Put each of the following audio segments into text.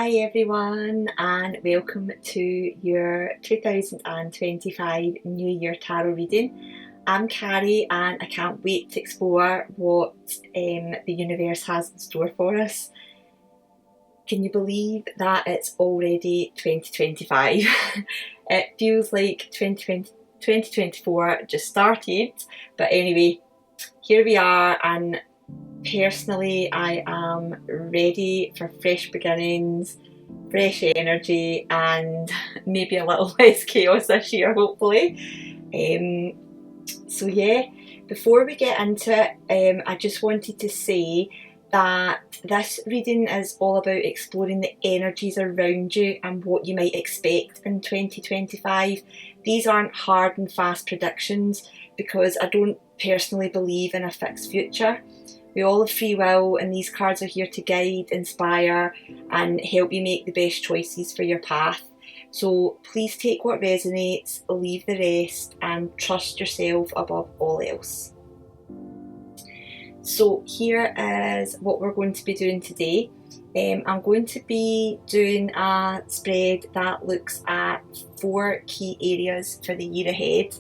Hi everyone, and welcome to your 2025 New Year Tarot reading. I'm Carrie and I can't wait to explore what the universe has in store for us. Can you believe that it's already 2025? It feels like 2024 just started, but anyway, here we are, and personally I am ready for fresh beginnings, fresh energy, and maybe a little less chaos this year, hopefully. So yeah, before we get into it, I just wanted to say that this reading is all about exploring the energies around you and what you might expect in 2025. These aren't hard and fast predictions because I don't personally believe in a fixed future. We all have free will, and these cards are here to guide, inspire, and help you make the best choices for your path. So please take what resonates, leave the rest, and trust yourself above all else. So here is what we're going to be doing today. I'm going to be doing a spread that looks at 4 key areas for the year ahead.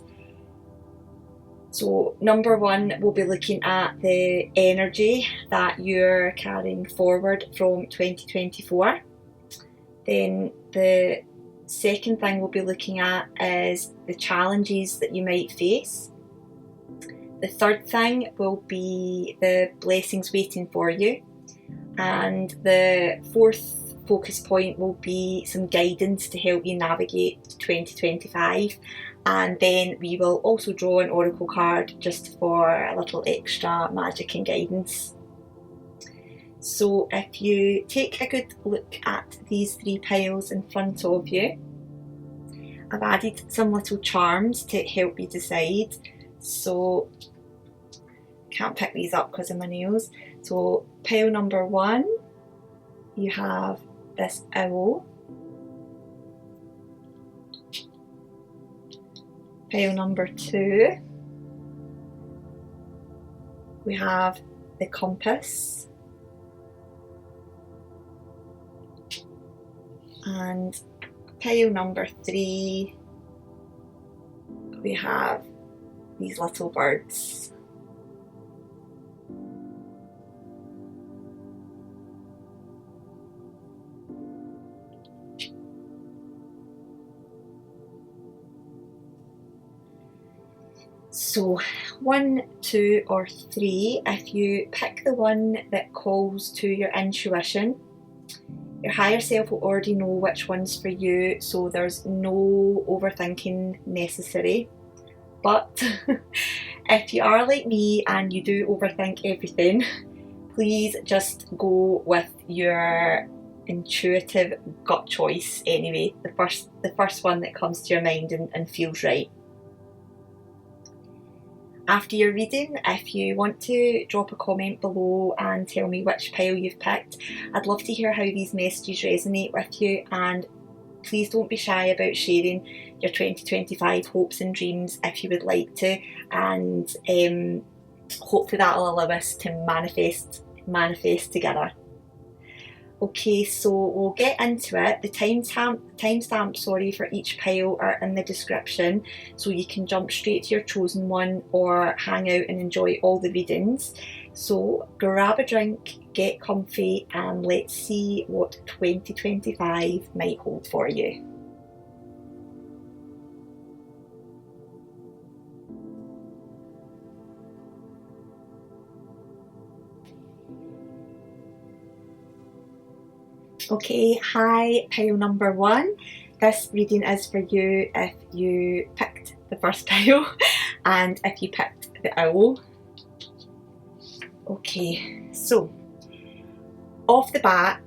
So number 1, we'll be looking at the energy that you're carrying forward from 2024. Then the second thing we'll be looking at is the challenges that you might face. The third thing will be the blessings waiting for you. And the fourth focus point will be some guidance to help you navigate 2025. And then we will also draw an oracle card just for a little extra magic and guidance. So if you take a good look at these 3 piles in front of you, I've added some little charms to help you decide. So can't pick these up because of my nails. So pile number 1, you have this owl. Pile number 2, we have the compass. And pile number 3, we have these little birds. So 1, 2, or 3, if you pick the one that calls to your intuition, your higher self will already know which one's for you, so there's no overthinking necessary. But if you are like me and you do overthink everything, please just go with your intuitive gut choice anyway, the first one that comes to your mind and feels right. After your reading, if you want to drop a comment below and tell me which pile you've picked, I'd love to hear how these messages resonate with you, and please don't be shy about sharing your 2025 hopes and dreams if you would like to, and hopefully that'll allow us to manifest together. Okay, so we'll get into it. The timestamps for each pile are in the description, so you can jump straight to your chosen one or hang out and enjoy all the readings. So grab a drink, get comfy, and let's see what 2025 might hold for you. Okay, hi, pile number 1. This reading is for you if you picked the first pile and if you picked the owl. Okay, so off the bat,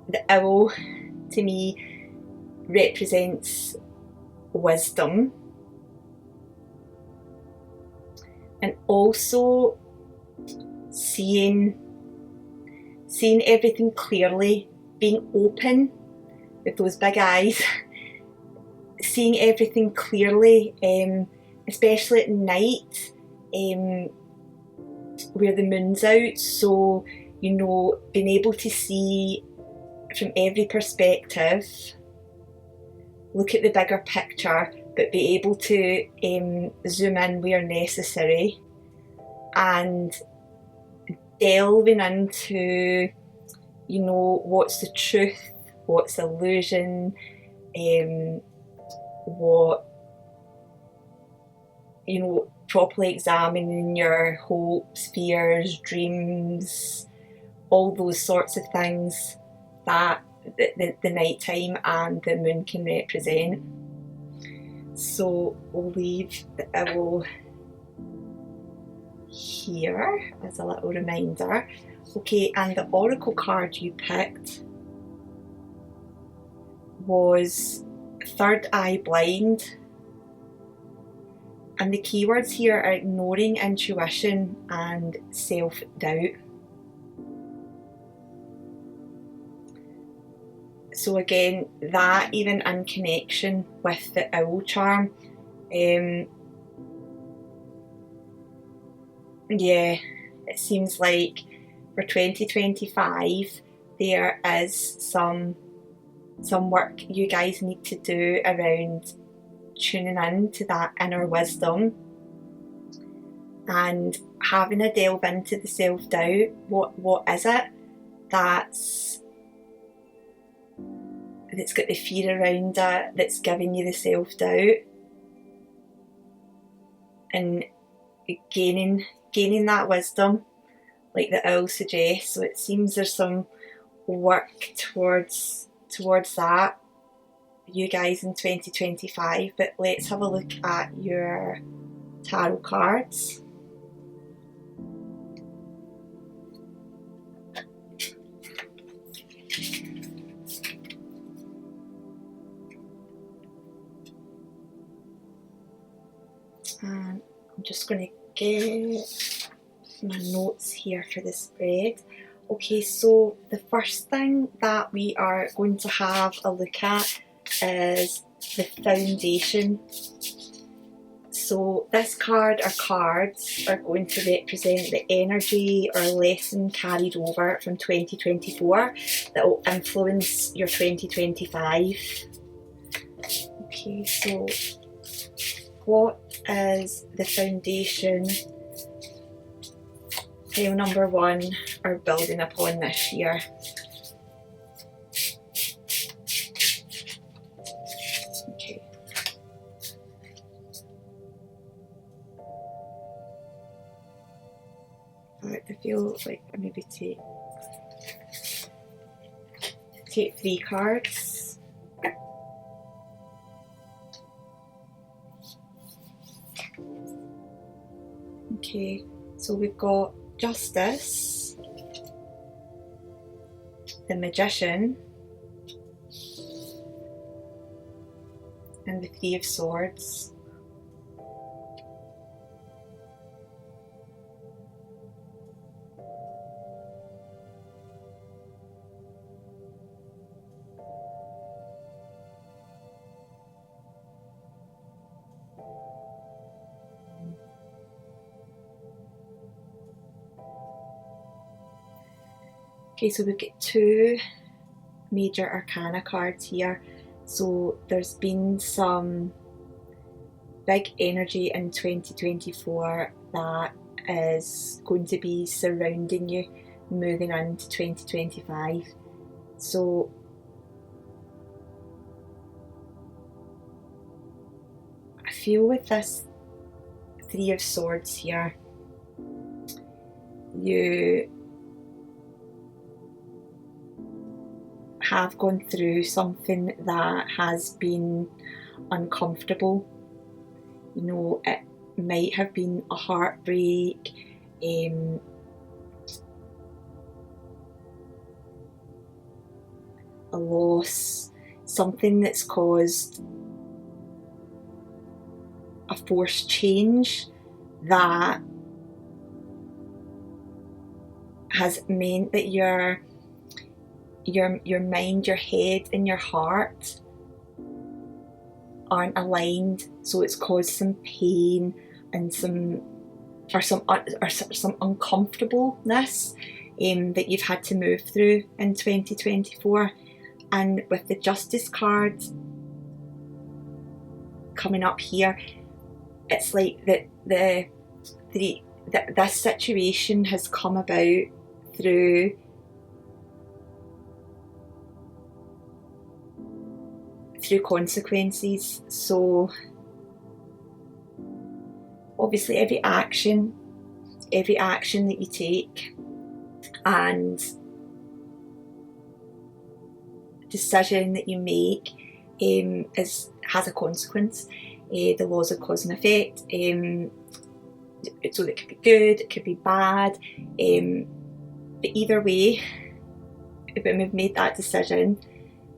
the owl to me represents wisdom and also seeing everything clearly, being open with those big eyes, seeing everything clearly, especially at night, where the moon's out. So, being able to see from every perspective, look at the bigger picture, but be able to zoom in where necessary, and delving into, you know, what's the truth, what's illusion, what, you know, properly examining your hopes, fears, dreams, all those sorts of things that the nighttime and the moon can represent. So we'll leave the owl here as a little reminder. Okay, and the oracle card you picked was Third Eye Blind, and the keywords here are ignoring intuition and self-doubt. So again, that even in connection with the owl charm, yeah, it seems like for 2025 there is some work you guys need to do around tuning in to that inner wisdom and having a delve into the self-doubt. What is it that's got the fear around it, that's giving you the self-doubt, and gaining that wisdom like the owl suggests. So it seems there's some work towards that, you guys, in 2025. But let's have a look at your tarot cards. And I'm just going to get my notes here for the spread. Okay, so the first thing that we are going to have a look at is the foundation. So this card or cards are going to represent the energy or lesson carried over from 2024 that will influence your 2025. Okay, so what is the foundation pile number one are building upon this year? Okay. I feel like I maybe take 3 cards. Okay, so we've got Justice, the Magician, and the 3 of Swords. Okay, so we've got 2 major arcana cards here. So there's been some big energy in 2024 that is going to be surrounding you moving into 2025. So I feel with this 3 of Swords here, you have gone through something that has been uncomfortable. You know, it might have been a heartbreak, a loss, something that's caused a forced change that has meant that your mind, your head and your heart aren't aligned, so it's caused some pain and some uncomfortableness. that you've had to move through in 2024. And with the Justice card coming up here, it's like this situation has come about through consequences. So obviously every action that you take and decision that you make has a consequence. The laws of cause and effect. So it could be good, it could be bad. But either way, when we've made that decision,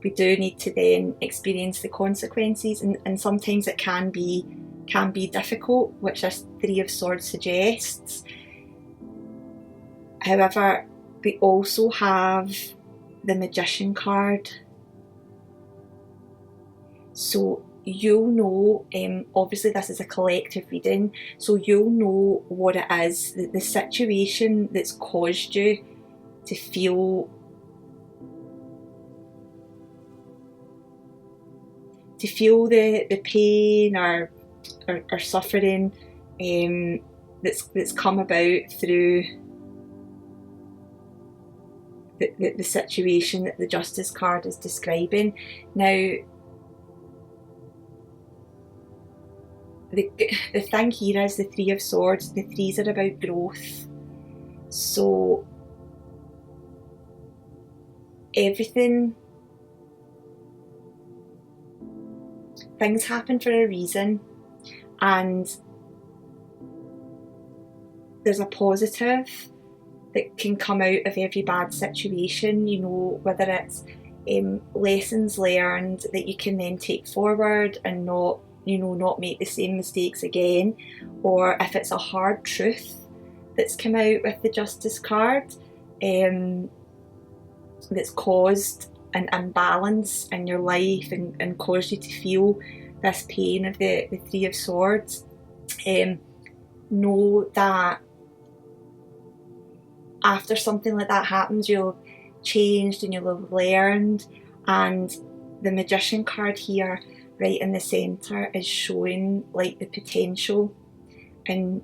we do need to then experience the consequences, and sometimes it can be difficult, which this Three of Swords suggests. However, we also have the Magician card. So you'll know, obviously this is a collective reading, so you'll know what it is, the situation that's caused you to feel the pain or suffering that's come about through the situation that the Justice card is describing. Now, the thing here is the Three of Swords. The threes are about growth. So things happen for a reason, and there's a positive that can come out of every bad situation, whether it's lessons learned that you can then take forward and not make the same mistakes again, or if it's a hard truth that's come out with the Justice card that's caused an imbalance in your life and caused you to feel this pain of the Three of Swords. Know that after something like that happens, you'll have changed and you'll have learned. And the Magician card here, right in the centre, is showing like the potential, and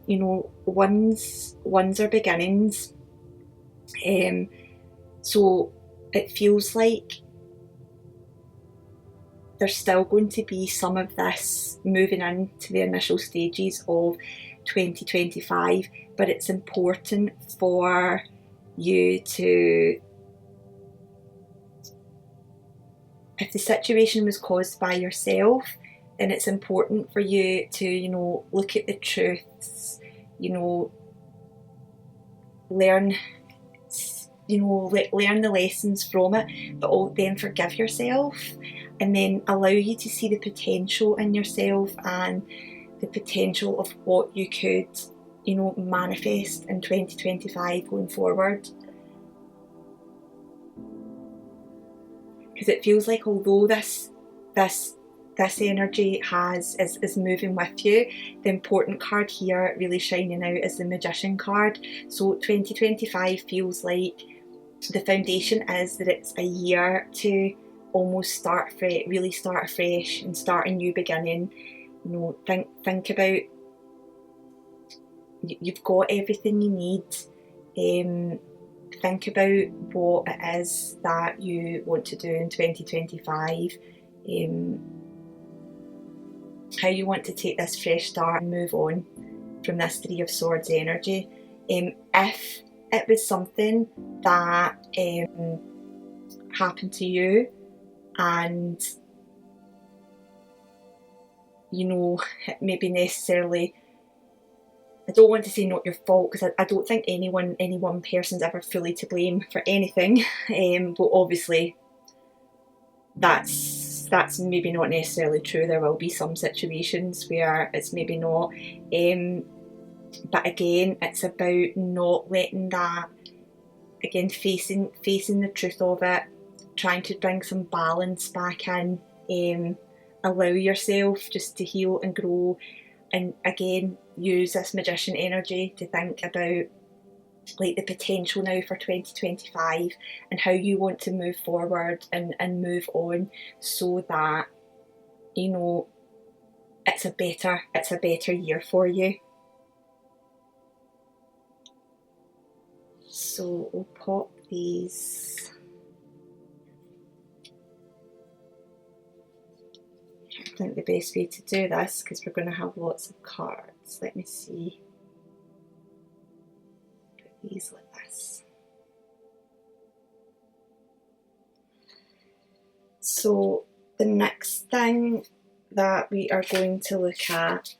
ones are beginnings. So it feels like there's still going to be some of this moving into the initial stages of 2025, but it's important for you to, if the situation was caused by yourself, then it's important for you to, look at the truths, learn the lessons from it, but then forgive yourself, and then allow you to see the potential in yourself and the potential of what you could, manifest in 2025 going forward. Because it feels like although this energy is moving with you, the important card here really shining out is the Magician card. So 2025 feels like the foundation is that it's a year to almost really start afresh and start a new beginning. Think about, you've got everything you need. Think about what it is that you want to do in 2025. How you want to take this fresh start and move on from this Three of Swords energy. If it was something that happened to you, and maybe necessarily, I don't want to say not your fault, because I don't think any one person's ever fully to blame for anything, but obviously that's maybe not necessarily true. There will be some situations where it's maybe not, but again, it's about not letting that, again, facing the truth of it, trying to bring some balance back in, allow yourself just to heal and grow, and again use this Magician energy to think about like the potential now for 2025 and how you want to move forward and move on, so that, you know, it's a better year for you. So we'll pop these. I think the best way to do this, because we're going to have lots of cards, let me see. Put these like this. So the next thing that we are going to look at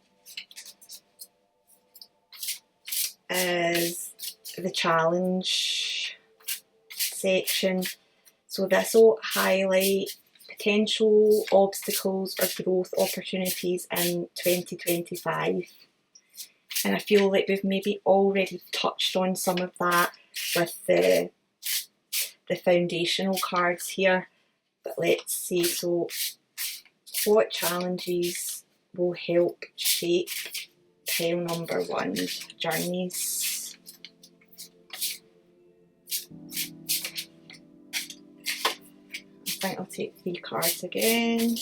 is the challenge section. So this will highlight potential obstacles or growth opportunities in 2025. And I feel like we've maybe already touched on some of that with the foundational cards here. But let's see, so what challenges will help shape pile number 1, journeys? I think I'll take 3 cards again.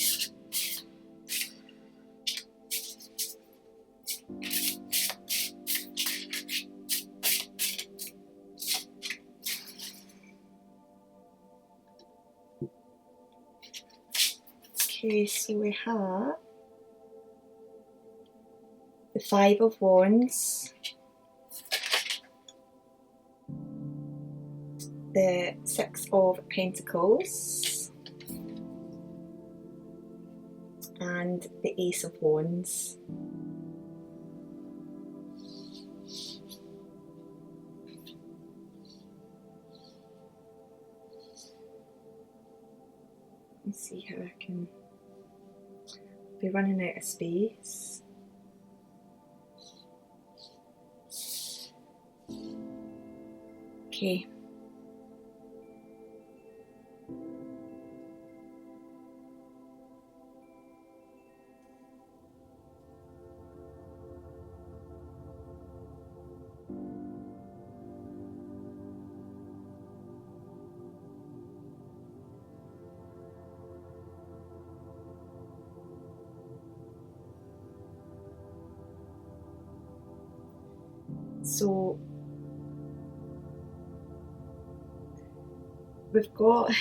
Okay, so we have the 5 of Wands, the 6 of Pentacles, and the Ace of Wands. Let's see how I can be running out of space. Okay. So we've got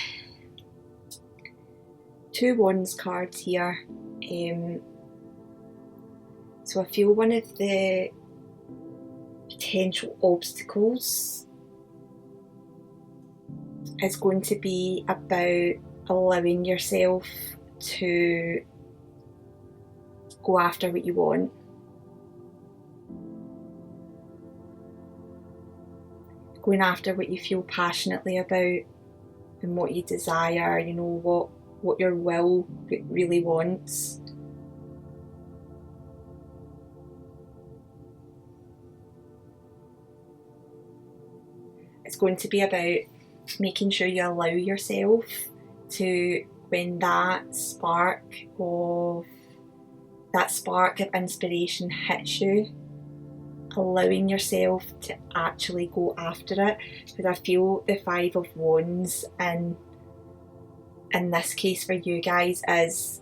2 Wands cards here. So I feel one of the potential obstacles is going to be about allowing yourself to go after what you want. Going after what you feel passionately about and what you desire, you know, what your will really wants. It's going to be about making sure you allow yourself to, when that spark of inspiration hits you, allowing yourself to actually go after it. Because I feel the 5 of Wands in this case for you guys is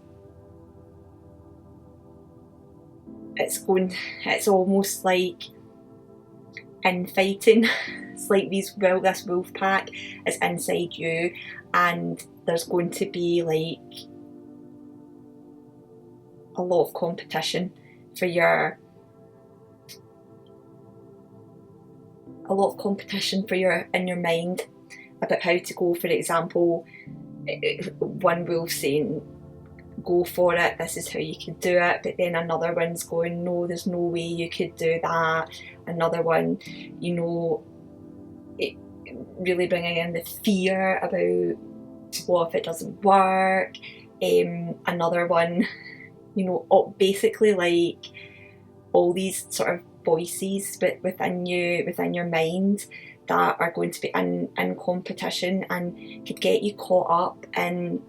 it's almost like infighting. It's like this wolf pack is inside you, and there's going to be like a lot of competition for your in your mind about how to go. For example, one wolf saying go for it, this is how you could do it, but then another one's going, no, there's no way you could do that. Another one, you know, it really bringing in the fear about what if it doesn't work. Another one, you know, basically like all these sort of voices but within your mind that are going to be in competition and could get you caught up in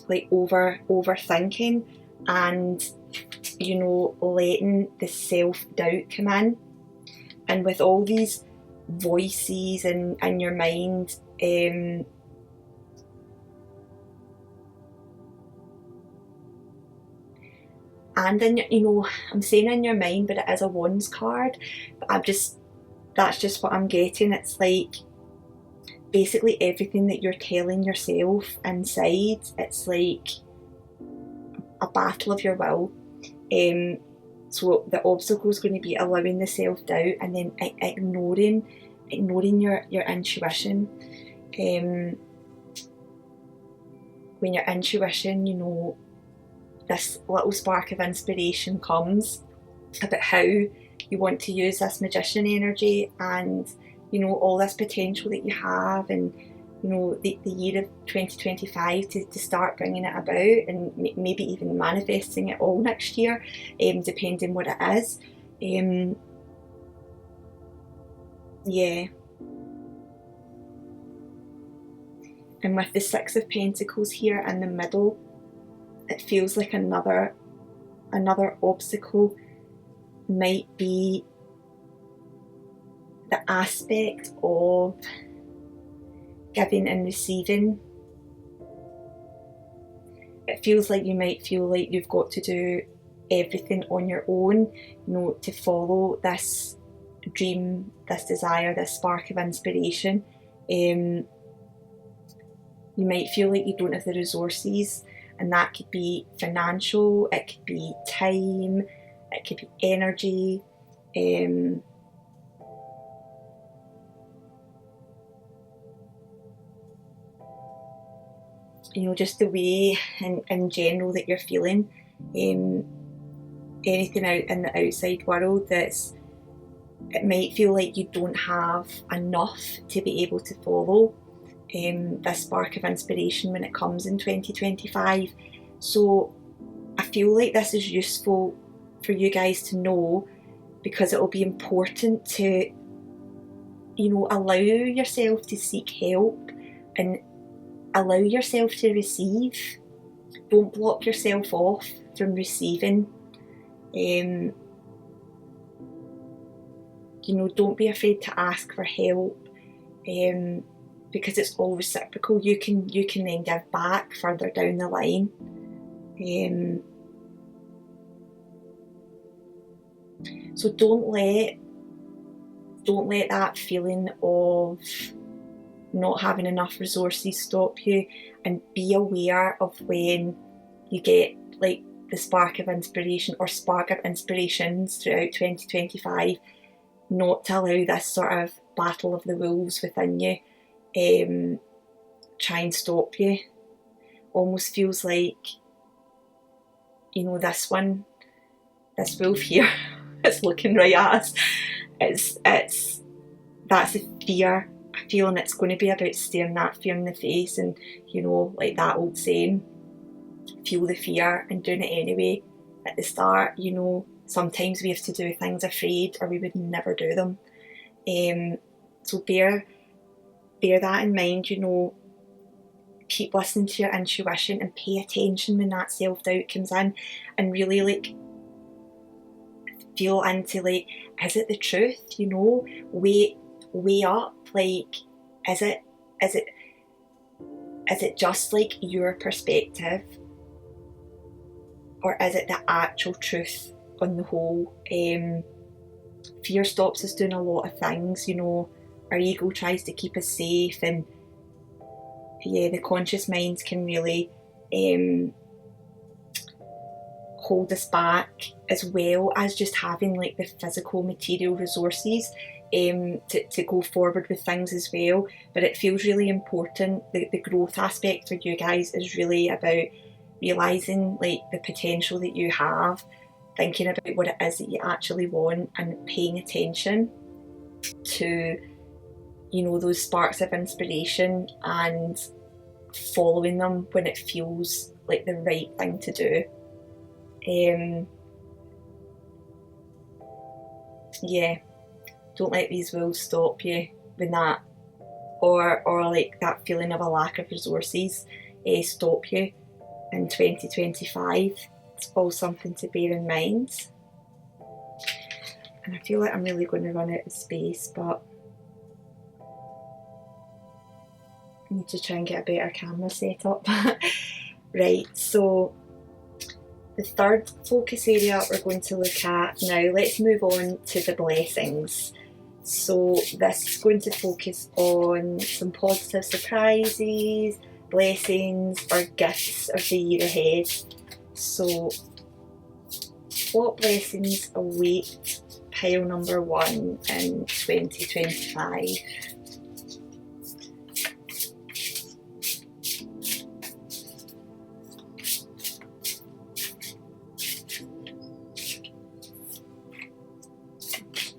like overthinking and, you know, letting the self-doubt come in. And with all these voices in your mind. And in your, you know, I'm saying in your mind, but it is a wands card. But that's just what I'm getting. It's like basically everything that you're telling yourself inside. It's like a battle of your will. So the obstacle is going to be allowing the self-doubt and then ignoring your intuition. When your intuition, you know, this little spark of inspiration comes about how you want to use this magician energy and, you know, all this potential that you have, and, you know, the year of 2025 to start bringing it about, and maybe even manifesting it all next year, depending what it is. Yeah. And with the Six of Pentacles here in the middle, it feels like another obstacle might be the aspect of giving and receiving. It feels like you might feel like you've got to do everything on your own, you know, to follow this dream, this desire, this spark of inspiration. You might feel like you don't have the resources, and that could be financial, it could be time, it could be energy. You know, just the way in general that you're feeling. Anything out in the outside world it might feel like you don't have enough to be able to follow this spark of inspiration when it comes in 2025. So I feel like this is useful for you guys to know, because it will be important to, you know, allow yourself to seek help and allow yourself to receive. Don't block yourself off from receiving. You know, don't be afraid to ask for help, because it's all reciprocal. You can then give back further down the line. So don't let that feeling of not having enough resources stop you, and be aware of when you get like the spark of inspiration or spark of inspirations throughout 2025, not to allow this sort of battle of the wolves within you try and stop you. Almost feels like, you know, this wolf here it's looking right at us. That's a fear, a feeling. It's going to be about staring that fear in the face, and, you know, like that old saying, feel the fear and doing it anyway. At the start, you know, sometimes we have to do things afraid or we would never do them. So bear that in mind, you know. Keep listening to your intuition and pay attention when that self-doubt comes in, and really like feel into like, is it the truth, you know? Weigh up, like, is it just like your perspective, or is it the actual truth on the whole? Fear stops us doing a lot of things, you know. Our ego tries to keep us safe, and yeah, the conscious minds can really hold us back, as well as just having like the physical material resources to go forward with things as well. But it feels really important. The growth aspect for you guys is really about realising like the potential that you have, thinking about what it is that you actually want, and paying attention to, you know, those sparks of inspiration and following them when it feels like the right thing to do. Yeah, don't let these wolves stop you when that, or like that feeling of a lack of resources stop you in 2025. It's all something to bear in mind. And I feel like I'm really going to run out of space, but I need to try and get a better camera set up. Right, so the third focus area we're going to look at now, let's move on to the blessings. So this is going to focus on some positive surprises, blessings or gifts of the year ahead. So what blessings await pile number 1 in 2025?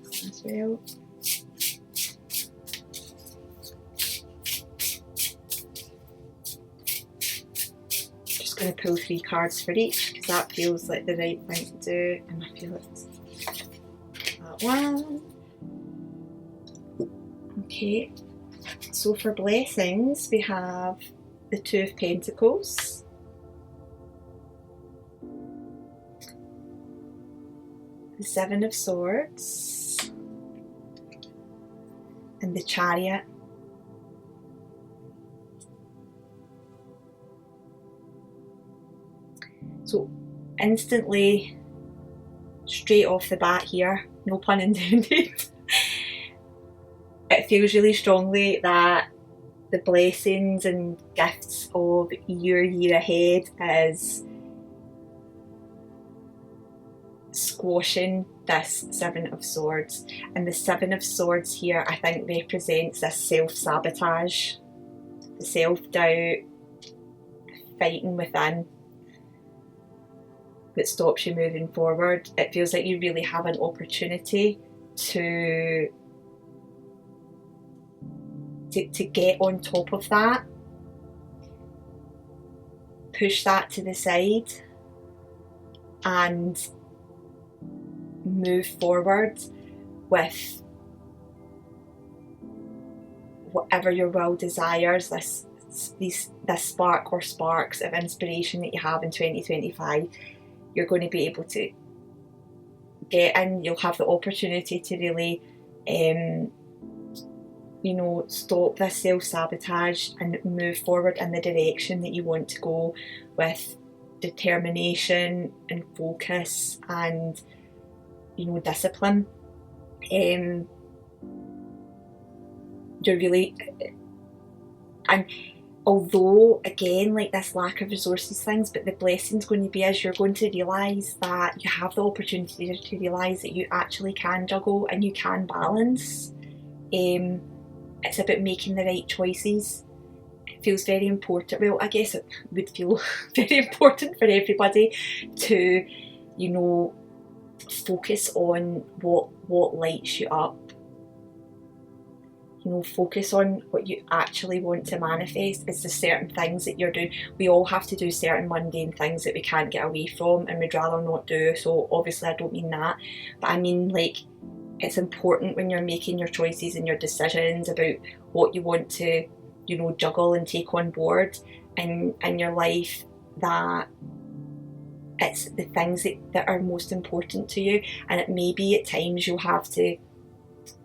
As well. Just going to pull 3 cards for each because that feels like the right thing to do, and I feel it's that one. Okay, so for blessings we have the 2 of Pentacles, the 7 of Swords, and the Chariot. So instantly, straight off the bat here, no pun intended, it feels really strongly that the blessings and gifts of your year ahead is squashing this 7 of Swords. And the 7 of Swords here, I think, represents this self-sabotage, the self-doubt, fighting within that stops you moving forward. It feels like you really have an opportunity to get on top of that, push that to the side and move forward with whatever your will desires, this spark or sparks of inspiration that you have in 2025. You're going to be able to get in, you'll have the opportunity to really stop this self-sabotage and move forward in the direction that you want to go with determination and focus and discipline. You're really, and although again, like this lack of resources things, but the blessing's going to be as you're going to realise that you have the opportunity to realise that you actually can juggle and you can balance. It's about making the right choices. It feels very important. Well, I guess it would feel very important for everybody to, focus on what lights you up. Focus on what you actually want to manifest. It's the certain things that you're doing. We all have to do certain mundane things that we can't get away from and we'd rather not do. So obviously I don't mean that, but I mean like it's important when you're making your choices and your decisions about what you want to, juggle and take on board in your life, that it's the things that are most important to you. And it may be at times you'll have to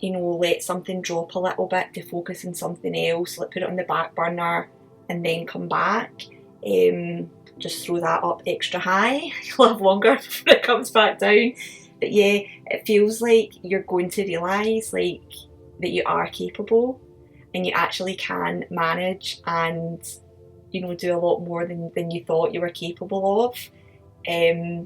let something drop a little bit to focus on something else, like put it on the back burner and then come back. Just throw that up extra high. You'll have longer before it comes back down. But yeah, it feels like you're going to realise that you are capable and you actually can manage and do a lot more than you thought you were capable of. Yeah.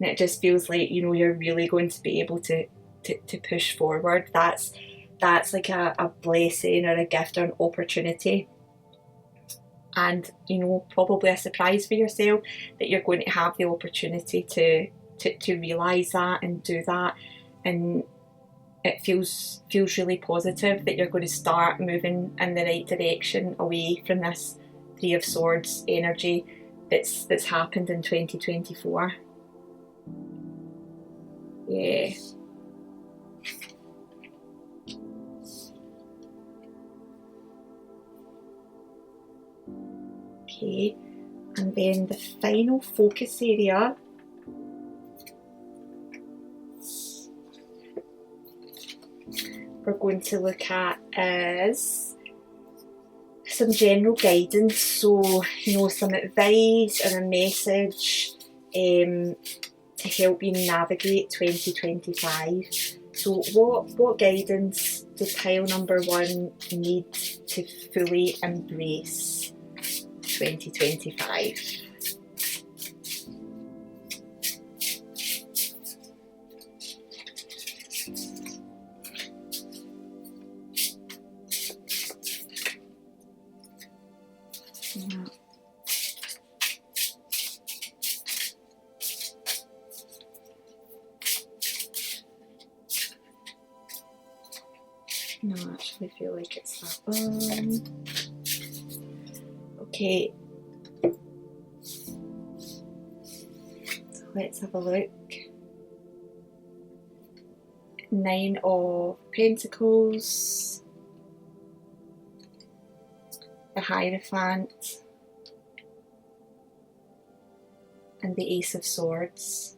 And it just feels like you're really going to be able to push forward. That's like a blessing or a gift or an opportunity, and probably a surprise for yourself that you're going to have the opportunity to realise that and do that. And it feels really positive that you're going to start moving in the right direction away from this 3 of Swords energy that's happened in 2024. Yeah. Okay, and then the final focus area going to look at is some general guidance, so some advice or a message to help you navigate 2025. So what guidance does pile number 1 need to fully embrace 2025? No, I actually feel like it's that one. Okay. So let's have a look. 9 of Pentacles, the Hierophant, and the Ace of Swords.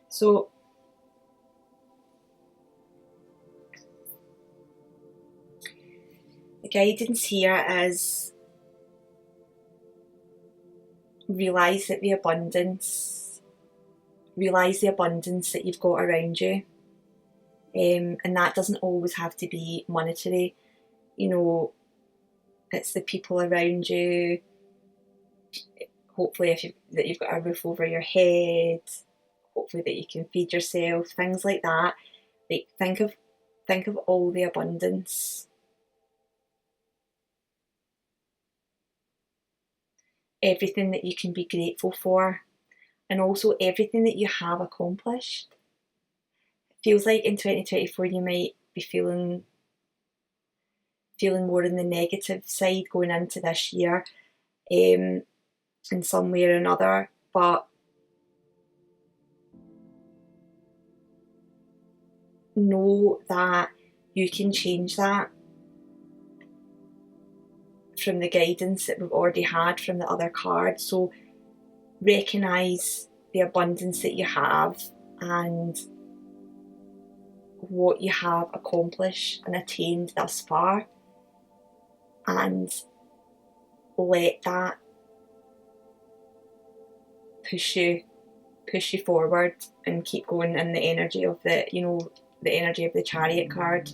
So the guidance here is realise the abundance that you've got around you, and that doesn't always have to be monetary. It's the people around you. Hopefully, that you've got a roof over your head. Hopefully that you can feed yourself. Things like that. Like think of all the abundance. Everything that you can be grateful for, and also everything that you have accomplished. It feels like in 2024 you might be feeling more on the negative side going into this year, in some way or another, but know that you can change that from the guidance that we've already had from the other card. So recognise the abundance that you have and what you have accomplished and attained thus far, and let that push you forward and keep going in the energy of the energy of the Chariot card.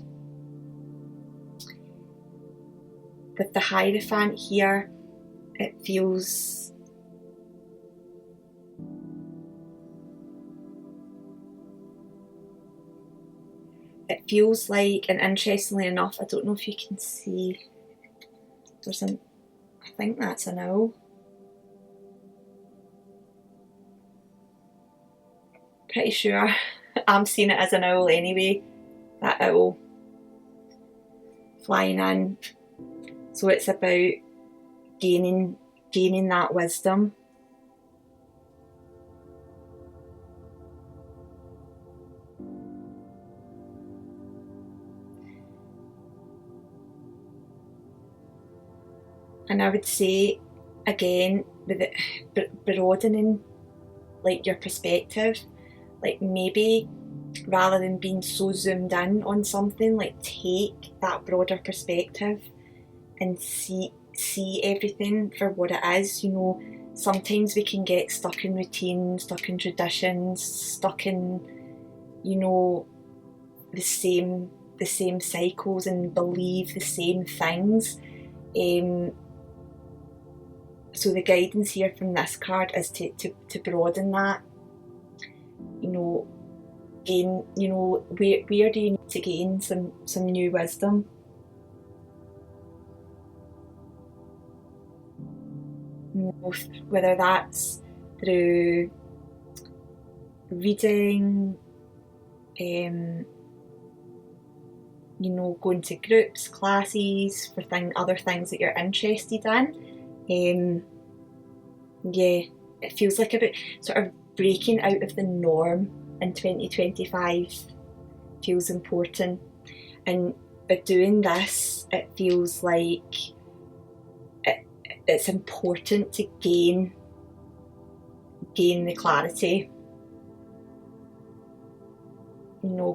With the Hierophant here, it feels like, and interestingly enough, I don't know if you can see, I think that's an owl. Pretty sure I'm seeing it as an owl anyway, that owl flying in. So it's about gaining that wisdom. And I would say, again, with it, broadening like your perspective, like maybe rather than being so zoomed in on something, like take that broader perspective and see everything for what it is. Sometimes we can get stuck in routines, stuck in traditions, stuck in the same cycles and believe the same things. So the guidance here from this card is to broaden that. Gain, where do you need to gain some new wisdom? Whether that's through reading, going to groups, classes, for other things that you're interested in. It feels like a bit sort of breaking out of the norm in 2025 feels important, and by doing this, it feels like it's important to gain the clarity,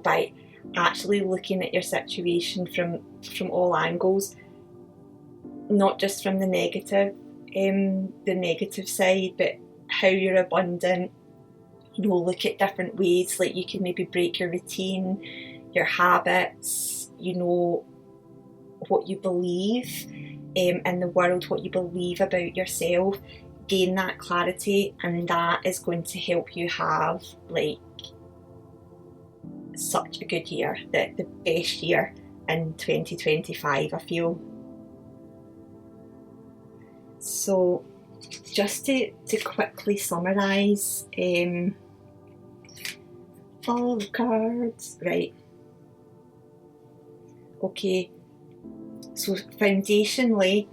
by actually looking at your situation from all angles, not just from the negative side, but how you're abundant. Look at different ways, like you can maybe break your routine, your habits, what you believe in the world, what you believe about yourself. Gain that clarity, and that is going to help you have such a good year, the best year in 2025, I feel. So just to quickly summarise all the cards, right? Okay, so foundationally,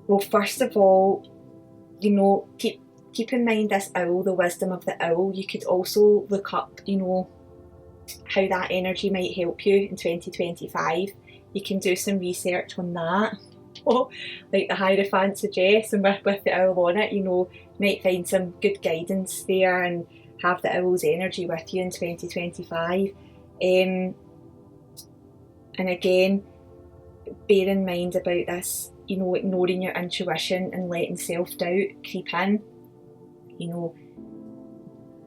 well, first of all, keep in mind this owl, the wisdom of the owl. You could also look up, how that energy might help you in 2025. You can do some research on that. Like the Hierophant suggests, and with the owl on it, you might find some good guidance there and have the owl's energy with you in 2025. And again, bear in mind about this, ignoring your intuition and letting self-doubt creep in.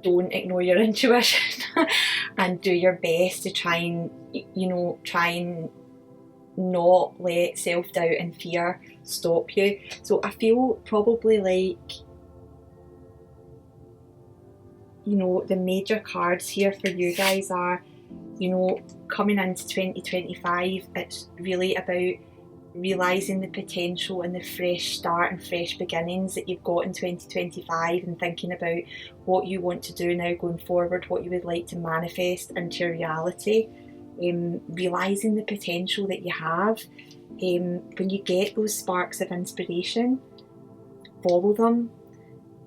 Don't ignore your intuition and do your best to try and not let self-doubt and fear stop you. So I feel probably like, the major cards here for you guys are, coming into 2025, it's really about realising the potential and the fresh start and fresh beginnings that you've got in 2025, and thinking about what you want to do now going forward, what you would like to manifest into your reality. Realising the potential that you have. When you get those sparks of inspiration, follow them.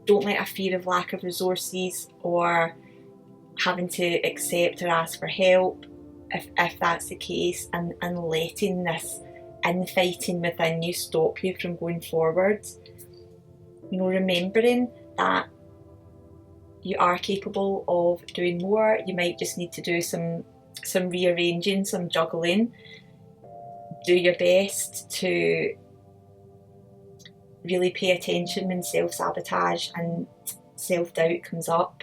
Don't let a fear of lack of resources or having to accept or ask for help, if that's the case, and letting this infighting within you stop you from going forward. Remembering that you are capable of doing more. You might just need to do some rearranging, some juggling. Do your best to really pay attention when self-sabotage and self-doubt comes up.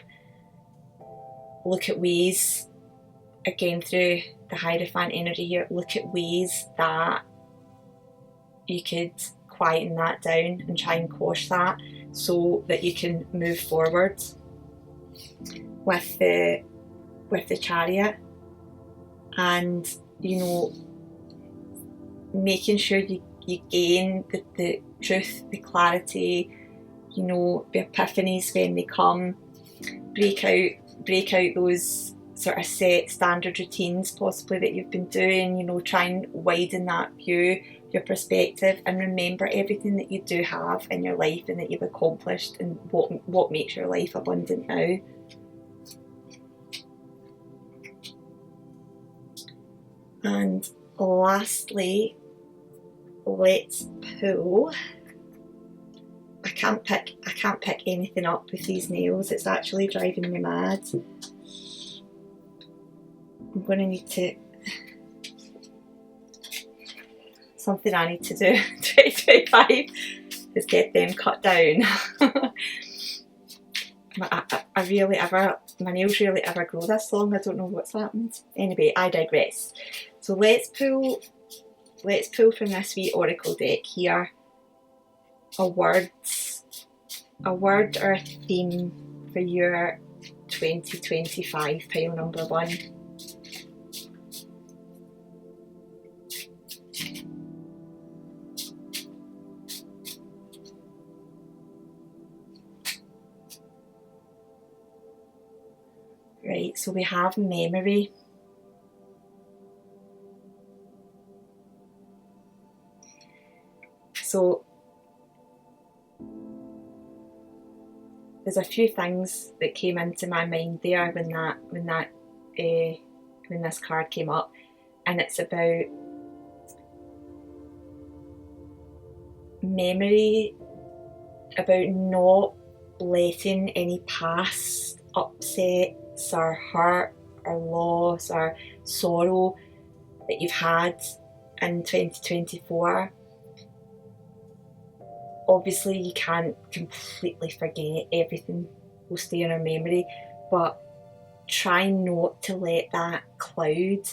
Look at ways, again through the Hierophant energy here, look at ways that you could quieten that down and try and quash that so that you can move forward. With the Chariot, and making sure you gain the truth, the clarity, the epiphanies when they come. Break out those sort of set standard routines possibly that you've been doing. Try and widen that view, your perspective, and remember everything that you do have in your life and that you've accomplished, and what makes your life abundant now. And lastly, let's pull. I can't pick anything up with these nails. It's actually driving me mad. I'm going to need to. Something I need to do in 2025 is get them cut down. My nails really ever grow this long. I don't know what's happened. Anyway, I digress. So let's pull from this wee oracle deck here a word or a theme for your 2025 pile number 1. Right, so we have memory. So there's a few things that came into my mind there when this card came up. and it's about memory, about not letting any past upsets or hurt or loss or sorrow that you've had in 2024. Obviously you can't completely forget, everything will stay in our memory, but try not to let that cloud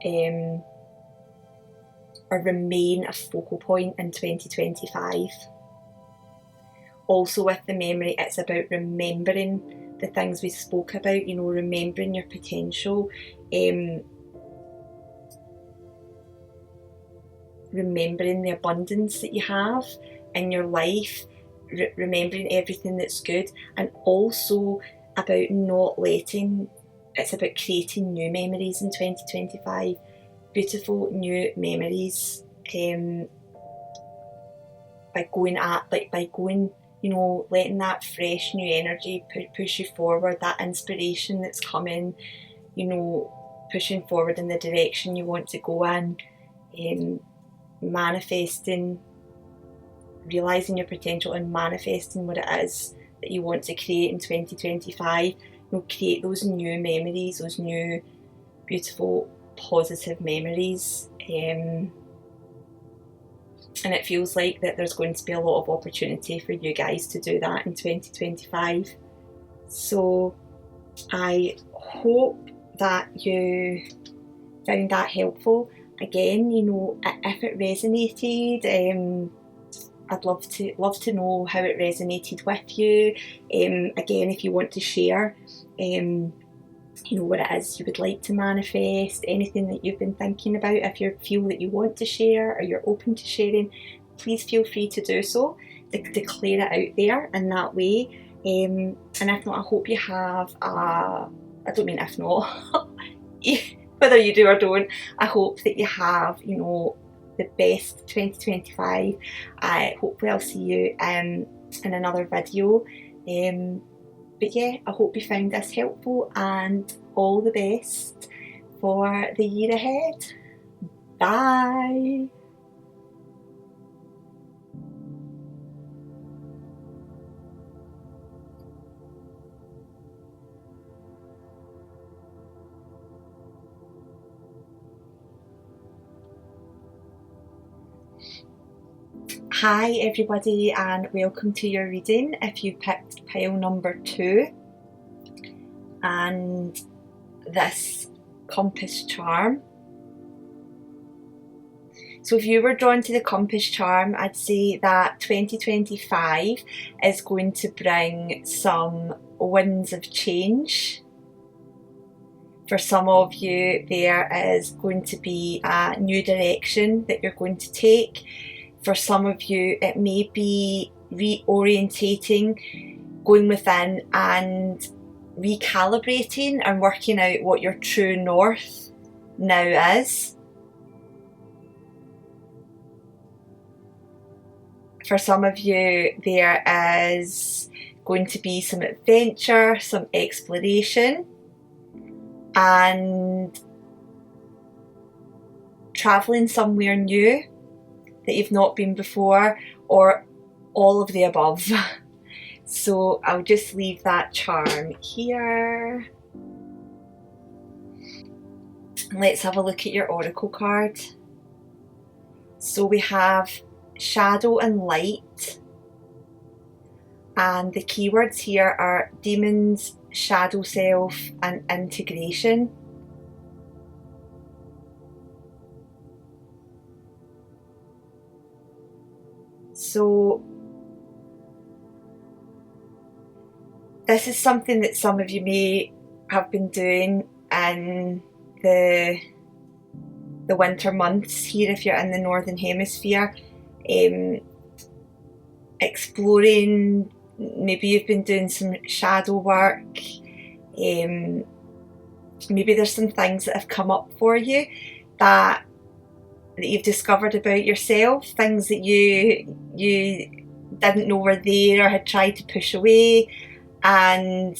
or remain a focal point in 2025. Also with the memory, it's about remembering the things we spoke about, you know, remembering your potential, remembering the abundance that you have in your life, remembering everything that's good, and also about not letting, it's about creating new memories in 2025, beautiful new memories, by going, you know, letting that fresh new energy push you forward, that inspiration that's coming, you know, pushing forward in the direction you want to go in, manifesting, realising your potential and manifesting what it is that you want to create in 2025. You know, create those new memories, those new beautiful positive memories, and it feels like that there's going to be a lot of opportunity for you guys to do that in 2025. So I hope that you found that helpful. Again, you know, if it resonated, I'd love to know how it resonated with you. Again, if you want to share, you know, what it is you would like to manifest, anything that you've been thinking about, if you feel that you want to share or you're open to sharing, please feel free to do so, declare it out there in that way. And if not, I hope you have I don't mean if not, whether you do or don't, I hope that you have, you know, the best 2025. Hopefully I'll see you in another video. But yeah, I hope you found this helpful, and all the best for the year ahead. Bye! Hi everybody, and welcome to your reading if you picked pile number 2 and this compass charm. So if you were drawn to the compass charm, I'd say that 2025 is going to bring some winds of change. For some of you, there is going to be a new direction that you're going to take. For some of you, it may be reorientating, going within and recalibrating and working out what your true north now is. For some of you, there is going to be some adventure, some exploration, and travelling somewhere new that you've not been before, or all of the above. So I'll just leave that charm here. Let's have a look at your oracle card. So we have shadow and light, and the keywords here are demons, shadow self, and integration. So this is something that some of you may have been doing in the winter months here if you're in the Northern Hemisphere. Exploring, maybe you've been doing some shadow work, maybe there's some things that have come up for you that you've discovered about yourself, things that you didn't know were there or had tried to push away, and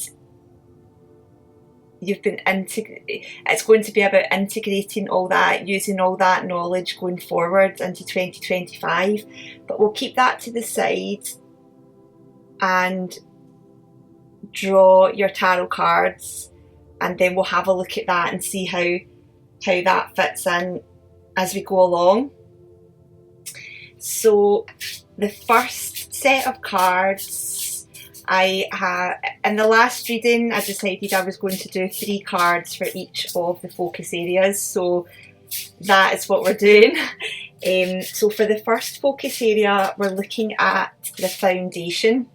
it's going to be about integrating all that, using all that knowledge going forward into 2025. But we'll keep that to the side and draw your tarot cards, and then we'll have a look at that and see how that fits in as we go along. So the first set of cards in the last reading, I decided I was going to do 3 cards for each of the focus areas, so that is what we're doing. So for the first focus area, we're looking at the foundation.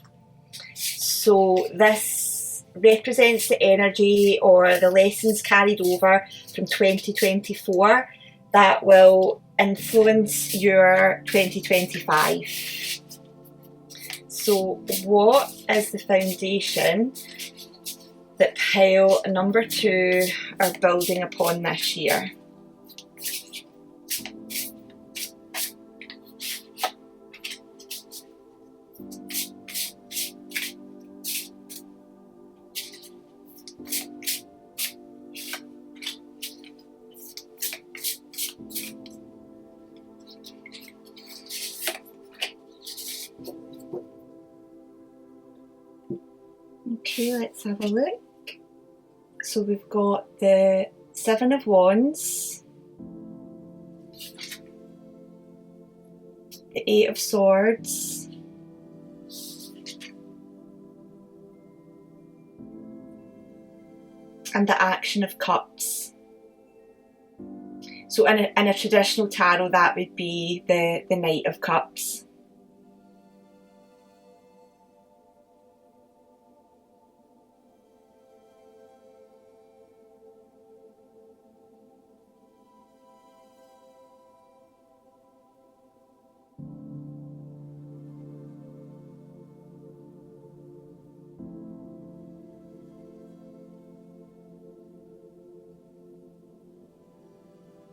So this represents the energy or the lessons carried over from 2024 that will influence your 2025. So what is the foundation that pile number 2 are building upon this year? Okay, let's have a look. So we've got the 7 of Wands, the 8 of Swords, and the Action of Cups. So in a traditional tarot, that would be the Knight of Cups.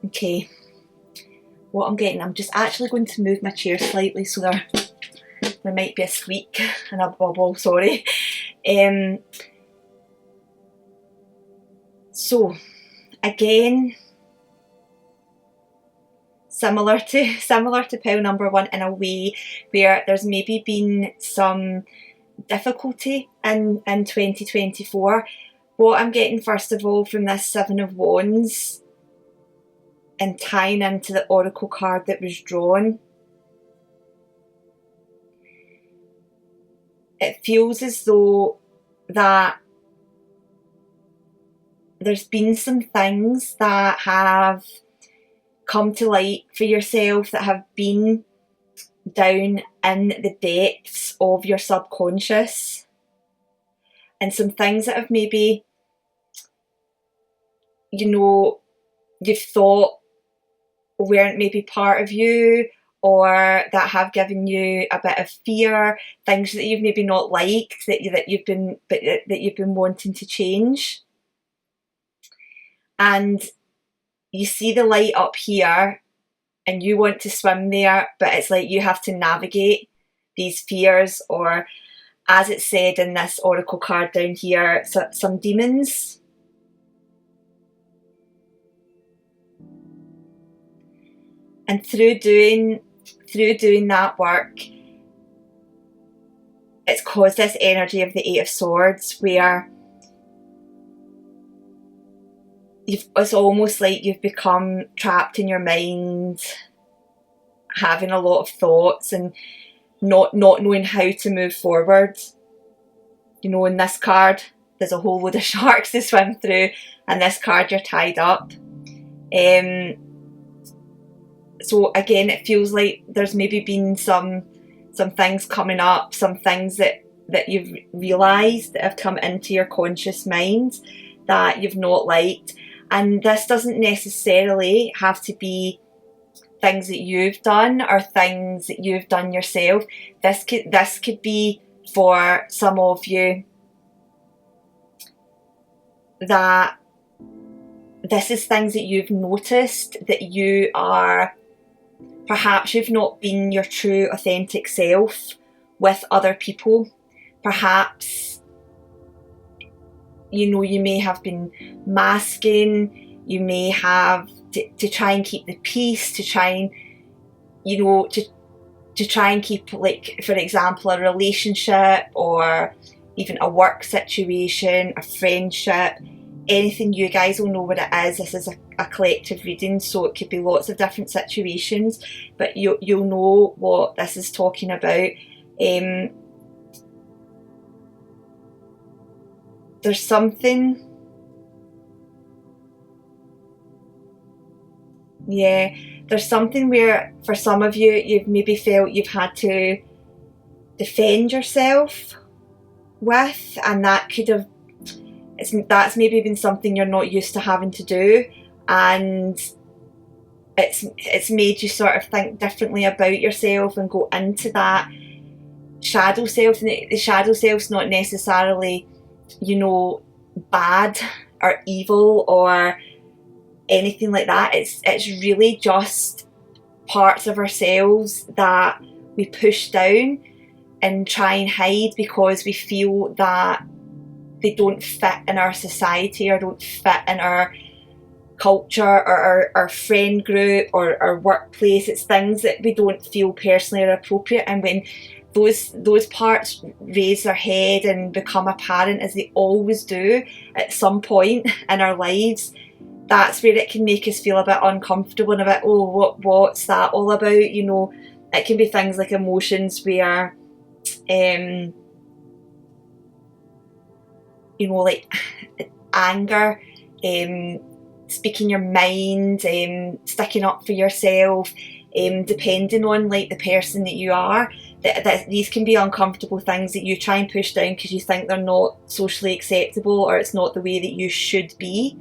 Okay, what I'm getting, I'm just actually going to move my chair slightly so there might be a squeak and a bubble, sorry. So again, similar to pile number 1 in a way where there's maybe been some difficulty in 2024. What I'm getting first of all from this 7 of Wands and tying into the oracle card that was drawn, it feels as though that there's been some things that have come to light for yourself that have been down in the depths of your subconscious, and some things that have maybe, you've thought weren't maybe part of you, or that have given you a bit of fear, things that you've maybe not liked, that you've been wanting to change. And you see the light up here and you want to swim there, but it's like you have to navigate these fears, or as it said in this oracle card down here, some demons. And through doing that work, it's caused this energy of the 8 of Swords where it's almost like you've become trapped in your mind, having a lot of thoughts and not knowing how to move forward. In this card, there's a whole load of sharks to swim through, and this card, you're tied up. So again, it feels like there's maybe been some things coming up, some things that you've realised that have come into your conscious mind that you've not liked. And this doesn't necessarily have to be things that you've done or things that you've done yourself. This could be, for some of you, that this is things that you've noticed, that perhaps you've not been your true authentic self with other people. Perhaps you know, you may have been masking, you may have to try and keep the peace, to try and, you know, to try and keep, like, for example, a relationship or even a work situation, a friendship, anything. You guys will know what it is. This is a collective reading, so it could be lots of different situations, but you'll know what this is talking about. There's something, yeah, there's something where for some of you, you've maybe felt you've had to defend yourself with, and that could have, that's maybe been something you're not used to having to do, and it's made you sort of think differently about yourself and go into that shadow self. And the shadow self's not necessarily, you know, bad or evil or anything like that. It's really just parts of ourselves that we push down and try and hide because we feel that they don't fit in our society or don't fit in our culture or our friend group or our workplace. It's things that we don't feel personally are appropriate, and when those parts raise their head and become apparent, as they always do at some point in our lives, that's where it can make us feel a bit uncomfortable and a bit, oh, what's that all about? You know, it can be things like emotions where, you know, like anger, speaking your mind, sticking up for yourself, depending on like the person that you are. That these can be uncomfortable things that you try and push down because you think they're not socially acceptable or it's not the way that you should be.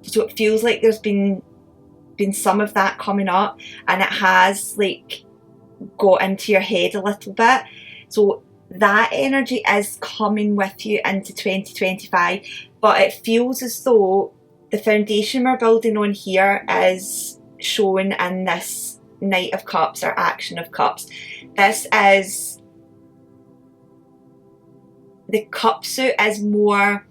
So it feels like there's been some of that coming up, and it has like got into your head a little bit. So that energy is coming with you into 2025, but it feels as though the foundation we're building on here is shown in this Knight of Cups or Action of Cups. This is, the cup suit is more,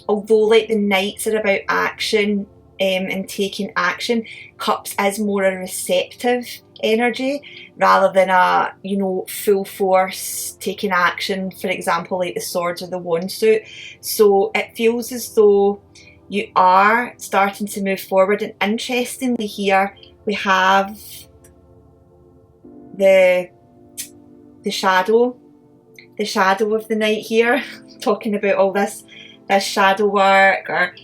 although like the Knights are about action and taking action, Cups is more a receptive energy rather than a, you know, full force taking action, for example like the Swords or the Wand suit. So it feels as though you are starting to move forward, and interestingly here we have the shadow of the Knight here, talking about all this shadow work or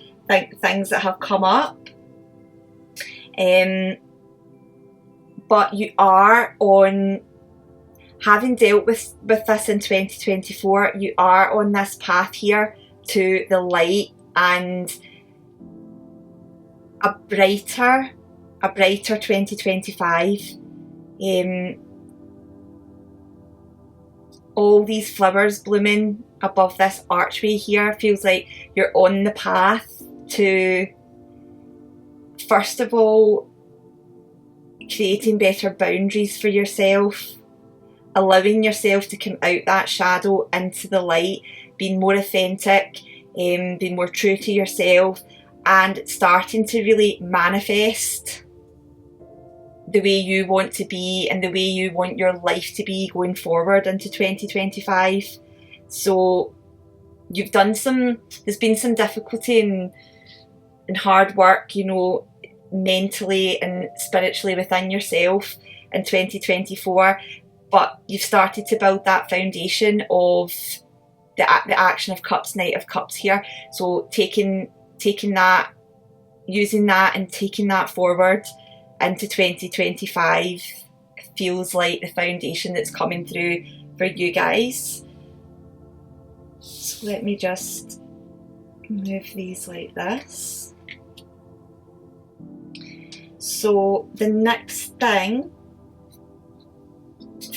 things that have come up. But you are on, having dealt with this in 2024, you are on this path here to the light and a brighter 2025. All these flowers blooming above this archway here feels like you're on the path to, first of all, creating better boundaries for yourself, allowing yourself to come out that shadow into the light, being more authentic, being more true to yourself, and starting to really manifest the way you want to be and the way you want your life to be going forward into 2025. So you've done there's been some difficulty and hard work, you know, mentally and spiritually within yourself in 2024, but you've started to build that foundation of the Action of Cups, Knight of Cups here. So taking that, using that and taking that forward into 2025 feels like the foundation that's coming through for you guys. So let me just move these like this. So the next thing,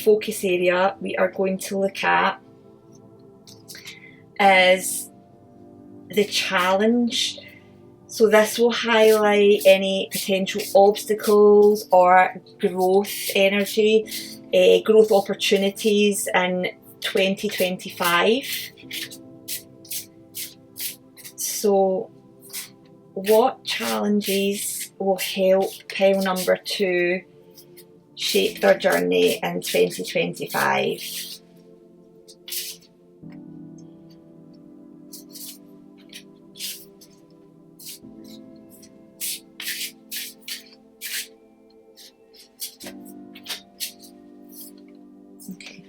focus area we are going to look at is the challenge. So this will highlight any potential obstacles or growth energy, growth opportunities in 2025. So what challenges will help pile number 2 shape their journey in 2025? Okay.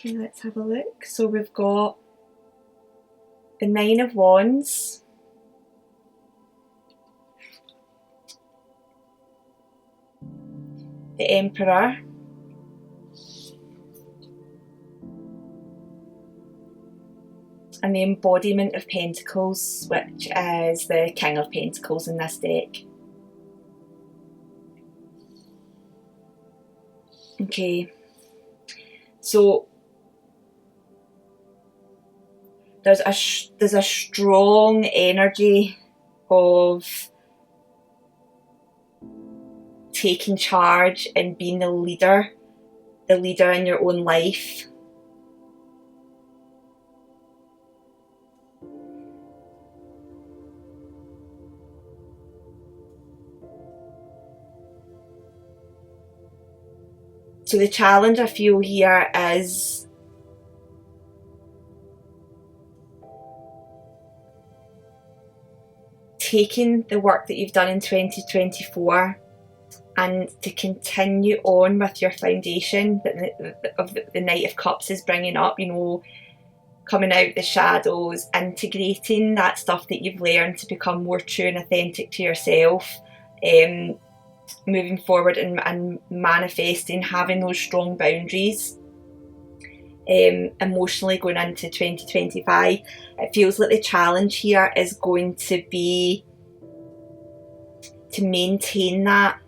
Okay, let's have a look. So we've got the 9 of Wands, the Emperor, and the embodiment of Pentacles, which is the King of Pentacles in this deck. Okay, so there's a strong energy of taking charge and being the leader in your own life. So the challenge I feel here is taking the work that you've done in 2024 and to continue on with your foundation that the Knight of Cups is bringing up, you know, coming out the shadows, integrating that stuff that you've learned to become more true and authentic to yourself, moving forward and manifesting, having those strong boundaries. Emotionally going into 2025, it feels like the challenge here is going to be to maintain that.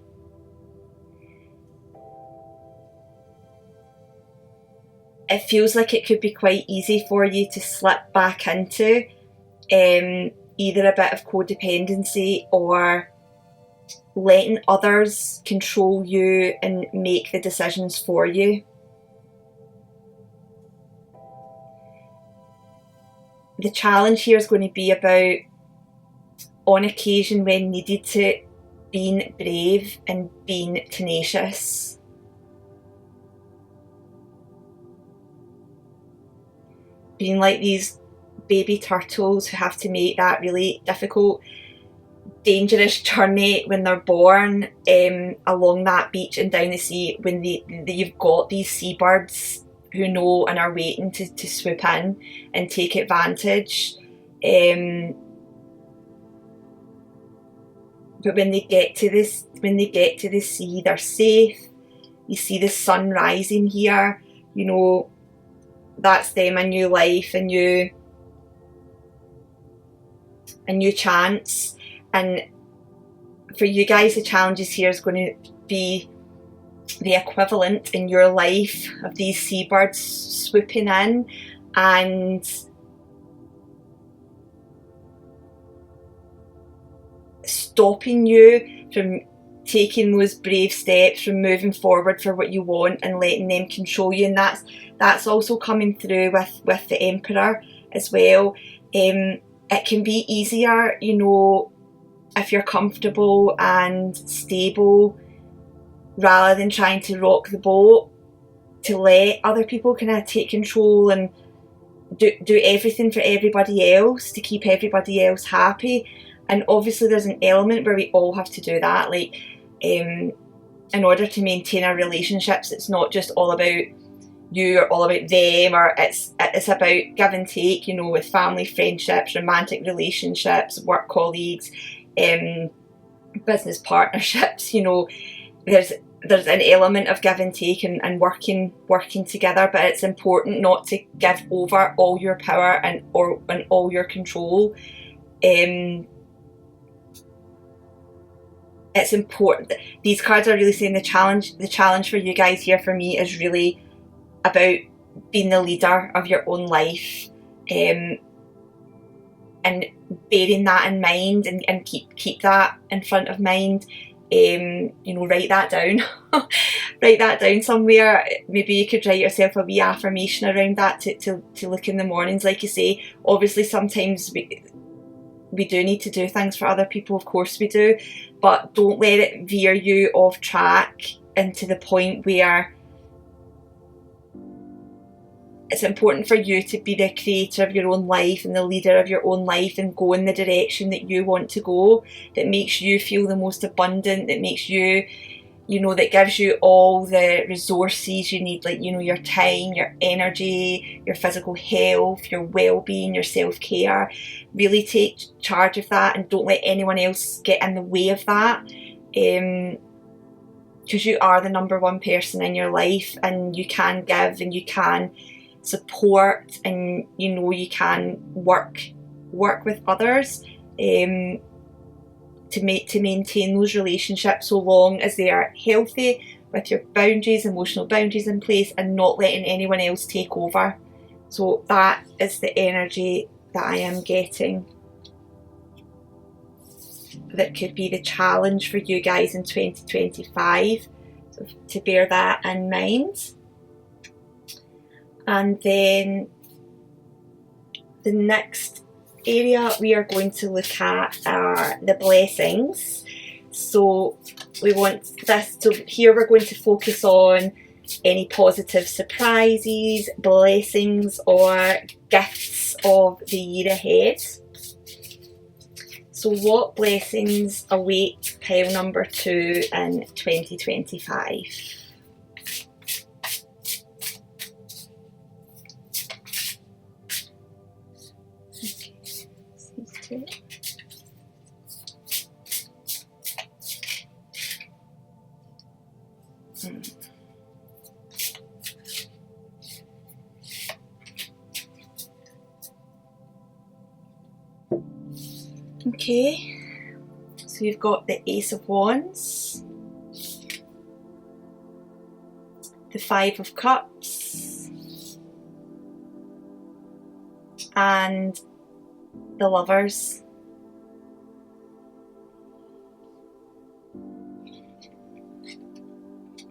It feels like it could be quite easy for you to slip back into either a bit of codependency or letting others control you and make the decisions for you. The challenge here is going to be about, on occasion when needed to, being brave and being tenacious. Being like these baby turtles who have to make that really difficult, dangerous journey when they're born along that beach and down the sea, when you've got these seabirds who know and are waiting to swoop in and take advantage. But when they get to the sea, they're safe. You see the sun rising here, you know, that's them, a new life, a new chance. And for you guys, the challenges here is going to be the equivalent in your life of these seabirds swooping in and stopping you from taking those brave steps, from moving forward for what you want and letting them control you. And that's also coming through with the Emperor as well. It can be easier, you know, if you're comfortable and stable, rather than trying to rock the boat, to let other people kind of take control and do everything for everybody else to keep everybody else happy. And obviously there's an element where we all have to do that, like in order to maintain our relationships. It's not just all about you or all about them, or it's about give and take, you know, with family, friendships, romantic relationships, work colleagues, business partnerships. You know, there's an element of give and take and working together, but it's important not to give over all your power and all your control. It's important. These cards are really saying the challenge for you guys here, for me, is really about being the leader of your own life, and bearing that in mind and keep that in front of mind, You know, write that down. Write that down somewhere. Maybe you could write yourself a wee affirmation around that to look in the mornings. Like you say, obviously sometimes we do need to do things for other people, of course we do, but don't let it veer you off track into the point where it's important for you to be the creator of your own life and the leader of your own life and go in the direction that you want to go, that makes you feel the most abundant, that makes you, you know, that gives you all the resources you need, like, you know, your time, your energy, your physical health, your well-being, your self-care. Really take charge of that and don't let anyone else get in the way of that. Because you are the number one person in your life, and you can give and you can support, and you know, you can work with others to maintain those relationships, so long as they are healthy, with your boundaries, emotional boundaries in place, and not letting anyone else take over. So that is the energy that I am getting that could be the challenge for you guys in 2025, so to bear that in mind. And then the next area we are going to look at are the blessings. So we want this, so here we're going to focus on any positive surprises, blessings, or gifts of the year ahead. So what blessings await pile number 2 in 2025? Okay, so you've got the Ace of Wands, the Five of Cups, and the Lovers.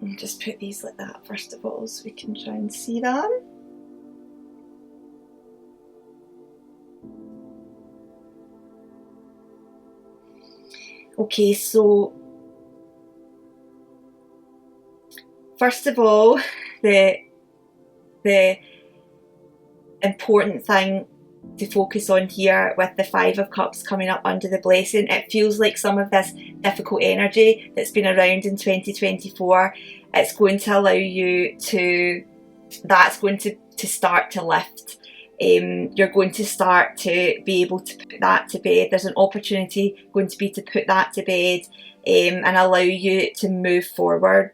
I'll just put these like that first of all so we can try and see them. Okay, so first of all, the important thing to focus on here with the Five of Cups coming up under the blessing, it feels like some of this difficult energy that's been around in 2024, it's going to allow you to, that's going to start to lift. You're going to start to be able to put that to bed. There's an opportunity going to be to put that to bed and allow you to move forward.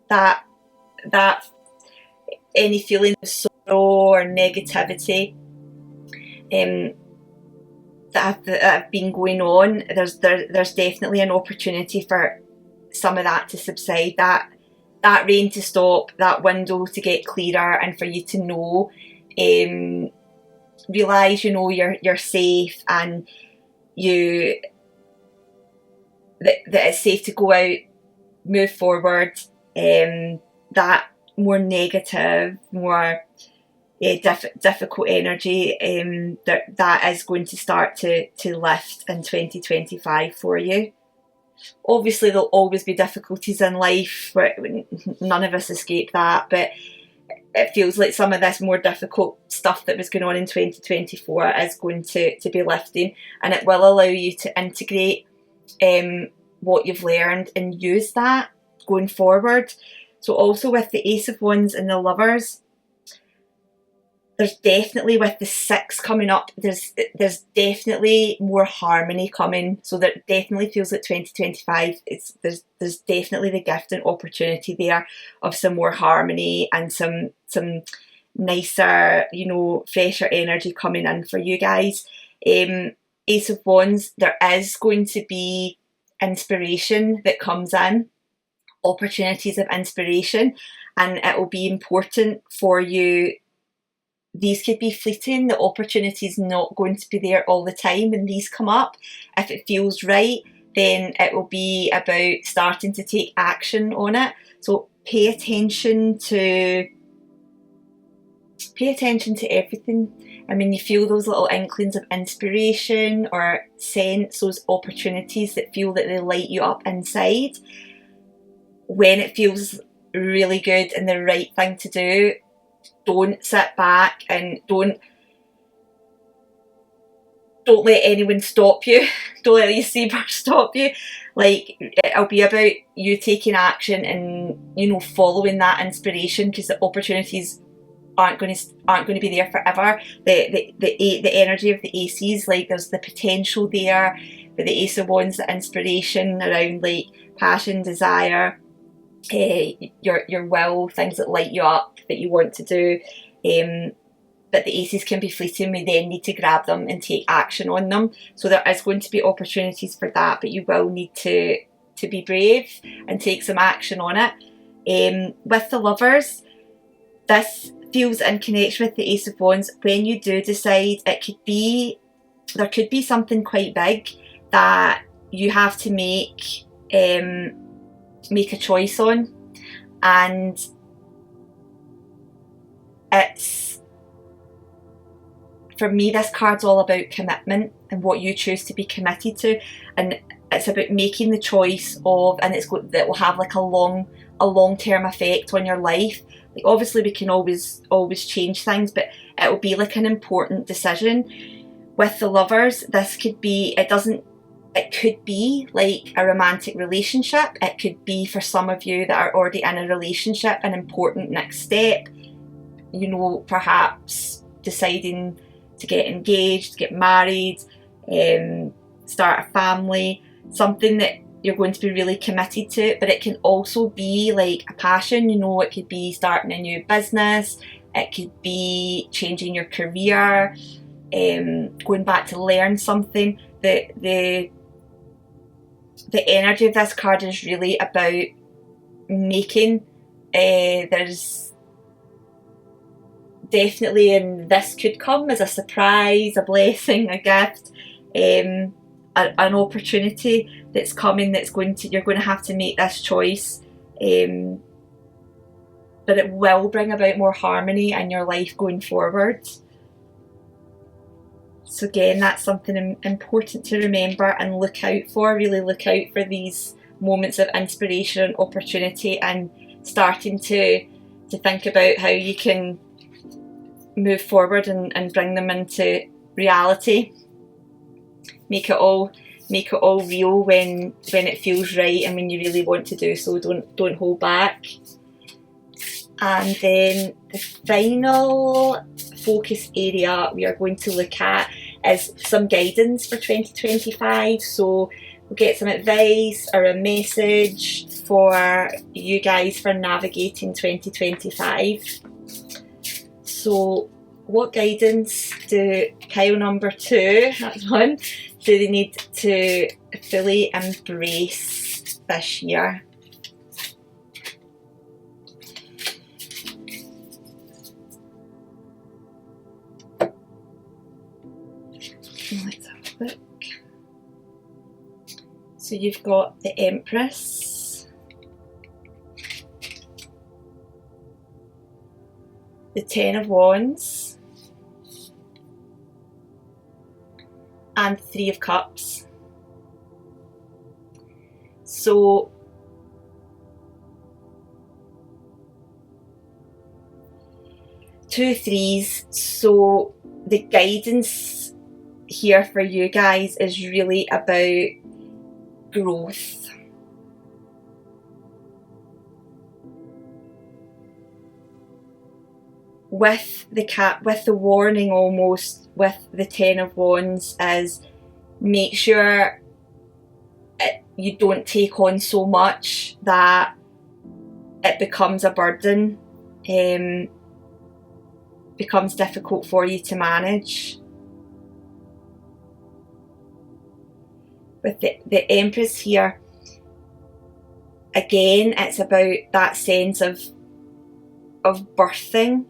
That any feeling of sorrow or negativity that have been going on, there's definitely an opportunity for some of that to subside, that rain to stop, that window to get clearer, and for you to know, realise, you know, you're safe, and that it's safe to go out, move forward. That more negative, more difficult energy, that is going to start to lift in 2025 for you. Obviously there'll always be difficulties in life, none of us escape that, but it feels like some of this more difficult stuff that was going on in 2024 is going to be lifting, and it will allow you to integrate what you've learned and use that going forward. So also with the Ace of Wands and the Lovers, there's definitely, with the 6 coming up, there's definitely more harmony coming. So that definitely feels like 2025, there's definitely the gift and opportunity there of some more harmony and some nicer, you know, fresher energy coming in for you guys. Ace of Wands, there is going to be inspiration that comes in, opportunities of inspiration, and it will be important for you these could be fleeting. The opportunity is not going to be there all the time when these come up. If it feels right, then it will be about starting to take action on it. So pay attention to everything. And when you feel those little inklings of inspiration or sense those opportunities that feel that they light you up inside, when it feels really good and the right thing to do, don't sit back and don't let anyone stop you. Don't let these sabers stop you. Like, it'll be about you taking action and, you know, following that inspiration, because the opportunities aren't going to be there forever. The energy of the aces, like, there's the potential there, but the Ace of Wands, the inspiration around like passion, desire, your will, things that light you up that you want to do. But the aces can be fleeting. We then need to grab them and take action on them. So there is going to be opportunities for that, but you will need to be brave and take some action on it. With the Lovers, this feels in connection with the Ace of Wands. When you do decide, there could be something quite big that you have to make a choice on, and it's, for me, this card's all about commitment and what you choose to be committed to, and it's about making the choice of, and that will have like a long-term effect on your life. Like, obviously we can always change things, but it will be like an important decision. With the Lovers, this could be, it could be like a romantic relationship. It could be, for some of you that are already in a relationship, an important next step. You know, perhaps deciding to get engaged, get married, start a family, something that you're going to be really committed to. But it can also be like a passion, you know, it could be starting a new business, it could be changing your career, going back to learn something. The energy of this card is really about making, there's definitely, and this could come as a surprise, a blessing, a gift, an opportunity that's coming, you're going to have to make this choice, but it will bring about more harmony in your life going forward. So again, that's something important to remember and look out for. Really look out for these moments of inspiration and opportunity, and starting to think about how you can move forward and bring them into reality. Make it all real when it feels right and when you really want to do so. Don't hold back. And then the final focus area we are going to look at is some guidance for 2025. So we'll get some advice or a message for you guys for navigating 2025. So what guidance do pile number 2, that's one, do they need to fully embrace this year? Let's have a look. So you've got the Empress, the Ten of Wands, and Three of Cups. So two threes. So the guidance here for you guys is really about growth. With the warning almost with the Ten of Wands is, make sure you don't take on so much that it becomes a burden, becomes difficult for you to manage. With the Empress here, again, it's about that sense of birthing,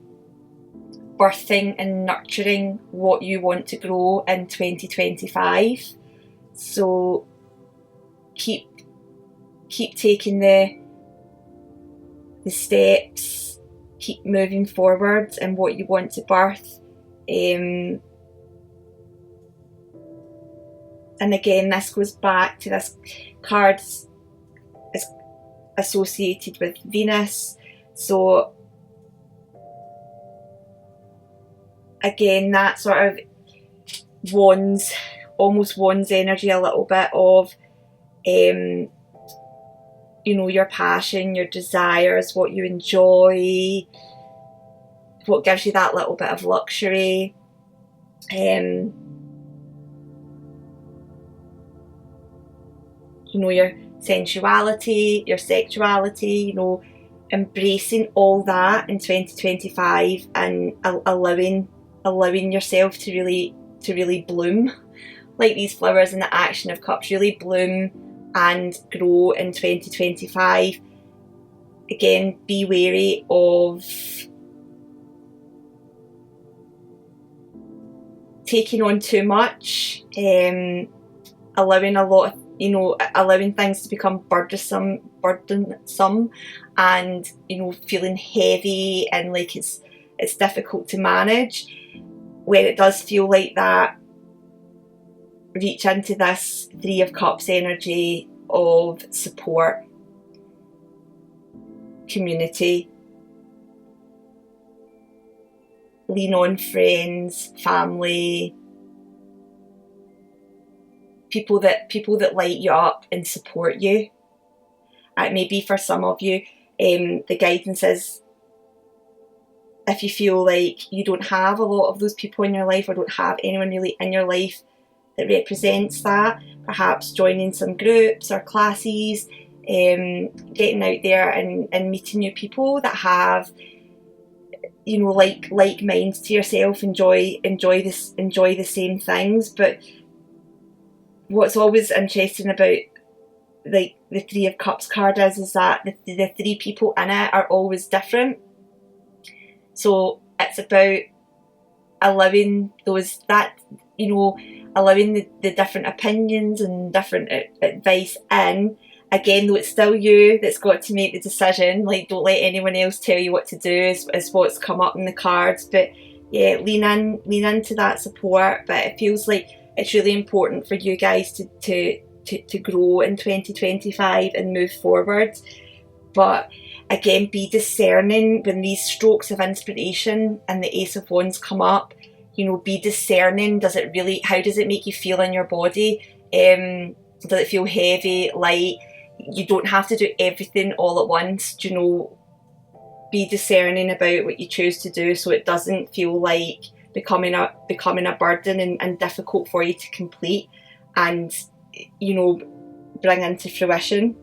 birthing and nurturing what you want to grow in 2025. So keep taking the steps, keep moving forward in what you want to birth. And again, this goes back to this card is associated with Venus. So again, that sort of almost wands energy a little bit of, your passion, your desires, what you enjoy, what gives you that little bit of luxury. Your sensuality, your sexuality, embracing all that in 2025 and allowing yourself to really bloom like these flowers in the Action of Cups, really bloom and grow in 2025. Again, be wary of taking on too much, allowing a lot of, allowing things to become burdensome, and feeling heavy and like it's difficult to manage. When it does feel like that, reach into this Three of Cups energy of support, community. Lean on friends, family, people that light you up and support you. It may be for some of you, the guidance is, if you feel like you don't have a lot of those people in your life or don't have anyone really in your life that represents that, perhaps joining some groups or classes, getting out there and meeting new people that have, like minds to yourself, enjoy the same things. But what's always interesting about like the Three of Cups card is that the three people in it are always different. So it's about allowing allowing the different opinions and different advice in. Again, though, it's still you that's got to make the decision. Like, don't let anyone else tell you what to do, is what's come up in the cards. But yeah, lean into that support. But it feels like it's really important for you guys to grow in 2025 and move forward. But again, be discerning when these strokes of inspiration and the Ace of Wands come up. Be discerning. How does it make you feel in your body? Does it feel heavy, light? You don't have to do everything all at once. Be discerning about what you choose to do, so it doesn't feel like becoming a burden and difficult for you to complete and bring into fruition.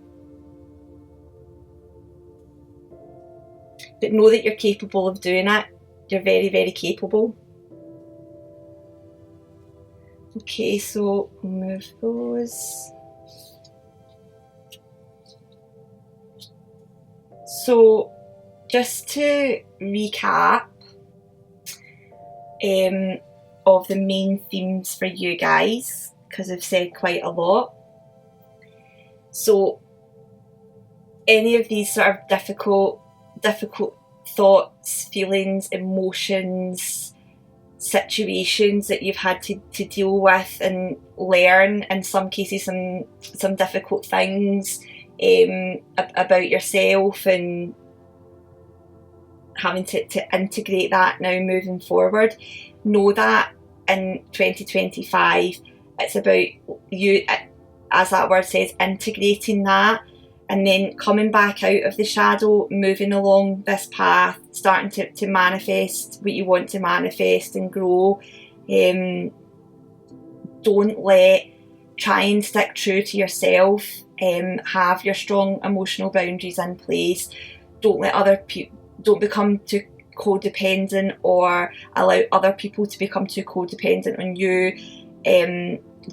But know that you're capable of doing it. You're very, very capable. Okay, so move those. So just to recap of the main themes for you guys, because I've said quite a lot. So any of these sort of difficult thoughts, feelings, emotions, situations that you've had to deal with and learn, in some cases some difficult things about yourself, and having to integrate that now moving forward. Know that in 2025 it's about you, as that word says, integrating that and then coming back out of the shadow, moving along this path, starting to manifest what you want to manifest and grow. Try and stick true to yourself. Have your strong emotional boundaries in place. Don't become too codependent or allow other people to become too codependent on you.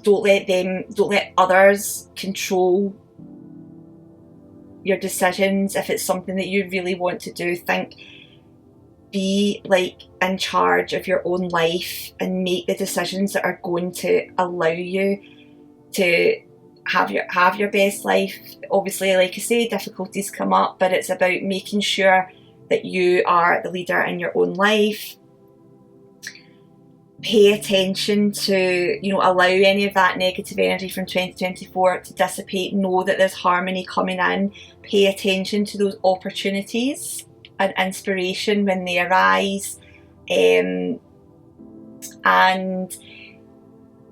Don't let others control your decisions. If it's something that you really want to do, think be like in charge of your own life and make the decisions that are going to allow you to have your best life. Obviously, like I say, difficulties come up, but it's about making sure that you are the leader in your own life. Pay attention to, allow any of that negative energy from 2024 to dissipate. Know that there's harmony coming in. Pay attention to those opportunities and inspiration when they arise, and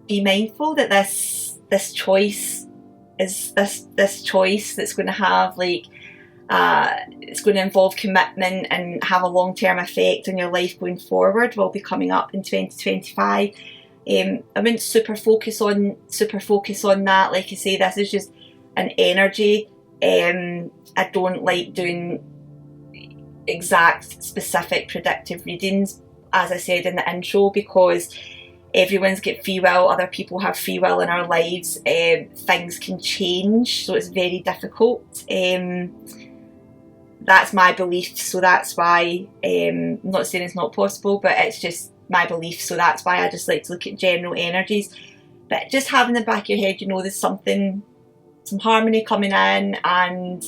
be mindful that this choice is this choice that's going to have it's going to involve commitment and have a long-term effect on your life going forward, will be coming up in 2025. I wouldn't super focus on that. Like I say, this is just an energy. I don't like doing exact specific predictive readings, as I said in the intro, because everyone's got free will, other people have free will in our lives. Things can change, so it's very difficult. That's my belief, so that's why, I'm not saying it's not possible, but it's just my belief, so that's why I just like to look at general energies. But just having in the back of your head, there's some harmony coming in, and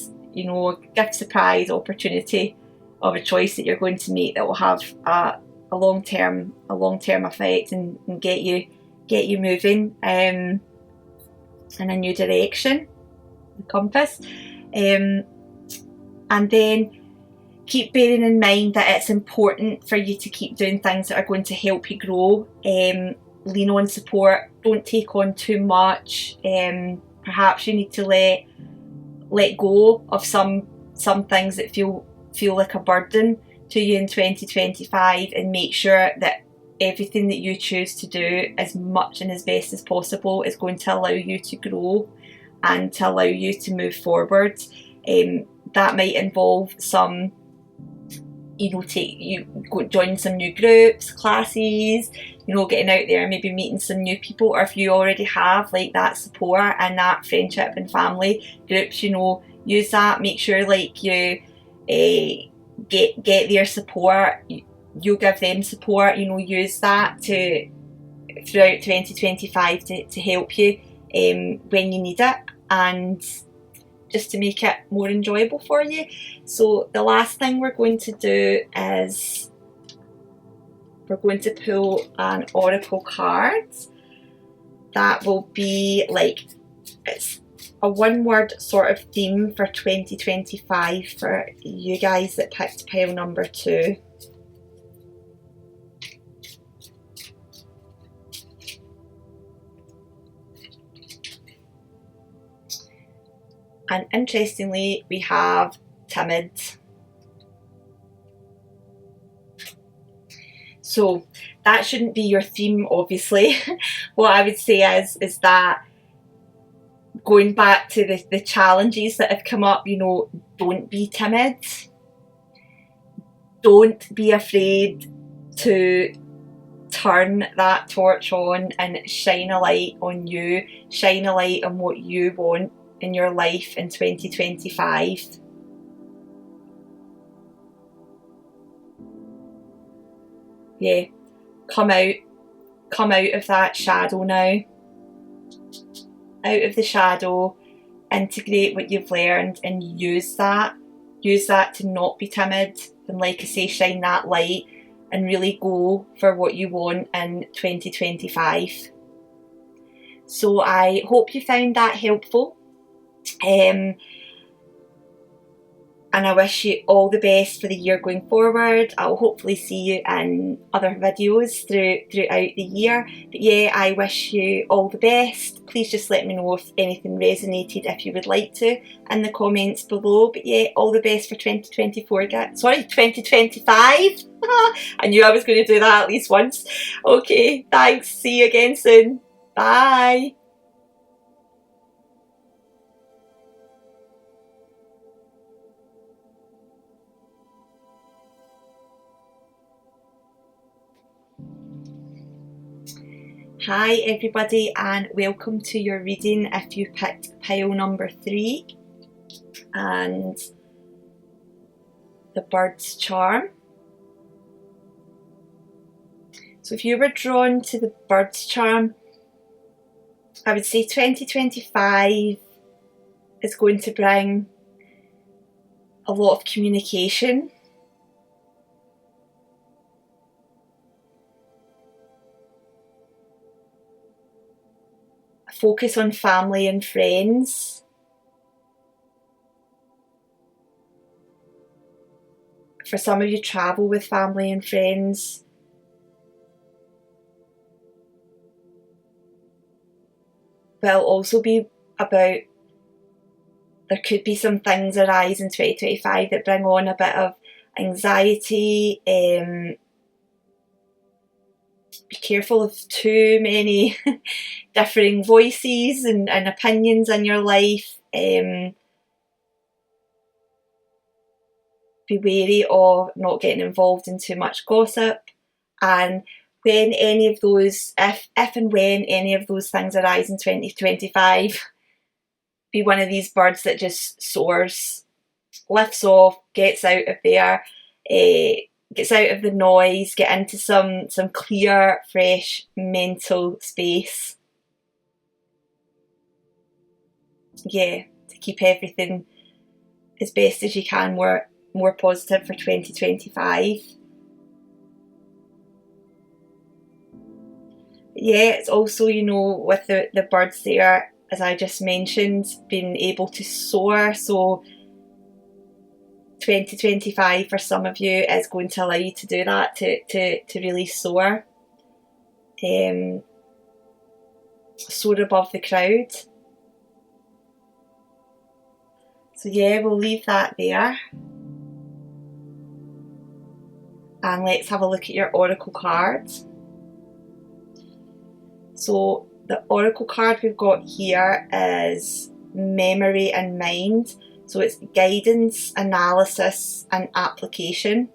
gift, surprise, opportunity of a choice that you're going to make that will have a long-term effect and get you moving in a new direction, the compass. And then keep bearing in mind that it's important for you to keep doing things that are going to help you grow. Lean on support. Don't take on too much. Perhaps you need to let go of some things that feel like a burden to you in 2025, and make sure that everything that you choose to do as much and as best as possible is going to allow you to grow and to allow you to move forward. That might involve some, joining some new groups, classes, getting out there, maybe meeting some new people, or if you already have like that support and that friendship and family groups, use that. Make sure you get their support, you give them support, use that throughout 2025 to help you when you need it, and just to make it more enjoyable for you. So the last thing we're going to do is we're going to pull an oracle card that will be it's a one-word sort of theme for 2025 for you guys that picked pile number 2. And interestingly, we have timid. So that shouldn't be your theme, obviously. What I would say is that, going back to the challenges that have come up, don't be timid. Don't be afraid to turn that torch on and shine a light on you, shine a light on what you want in your life in 2025. Yeah, come out of that shadow now, out of the shadow, integrate what you've learned and use that to not be timid, and like I say, shine that light and really go for what you want in 2025. So I hope you found that helpful. And I wish you all the best for the year going forward. I'll hopefully see you in other videos throughout the year. But yeah, I wish you all the best. Please just let me know if anything resonated, if you would like to, in the comments below. But yeah, all the best for 2024. Sorry, 2025. I knew I was going to do that at least once. Okay, thanks. See you again soon. Bye. Hi everybody, and welcome to your reading if you picked pile number 3 and the bird's charm. So if you were drawn to the Birds charm, I would say 2025 is going to bring a lot of communication. A focus on family and friends. For some of you, travel with family and friends. But it'll also be about, there could be some things arise in 2025 that bring on a bit of anxiety. Be careful of too many differing voices and opinions in your life. Be wary of not getting involved in too much gossip. And when any of those, if and when any of those things arise in 2025, be one of these birds that just soars, lifts off, gets out of there, gets out of the noise, get into some clear, fresh mental space. Yeah, to keep everything as best as you can more positive for 2025. Yeah, it's also, you know, with the birds there, as I just mentioned, being able to soar. So 2025 for some of you is going to allow you to do that, to really soar. Soar above the crowd. So yeah, we'll leave that there. And let's have a look at your oracle cards. So the oracle card we've got here is memory and mind. So it's guidance, analysis and application.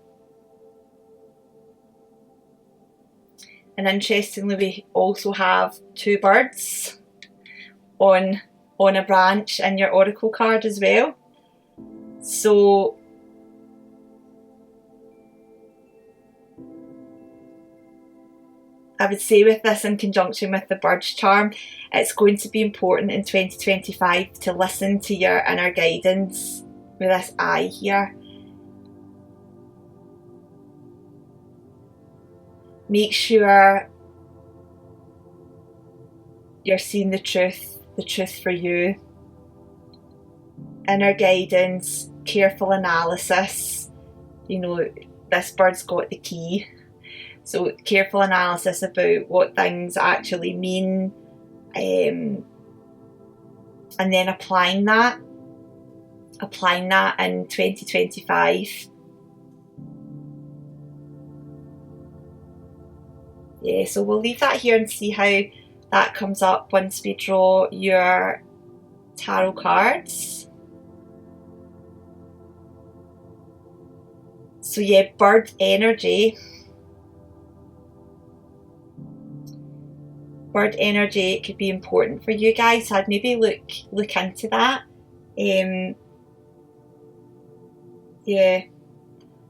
And interestingly, we also have two birds on a branch in your oracle card as well. So I would say with this in conjunction with the Birds charm, it's going to be important in 2025 to listen to your inner guidance with this eye here. Make sure you're seeing the truth for you. Inner guidance, careful analysis. You know, this bird's got the key. So careful analysis about what things actually mean, and then applying that in 2025. Yeah, so we'll leave that here and see how that comes up once we draw your tarot cards. So yeah, bird energy. Bird energy could be important for you guys. So I'd maybe look into that. Yeah,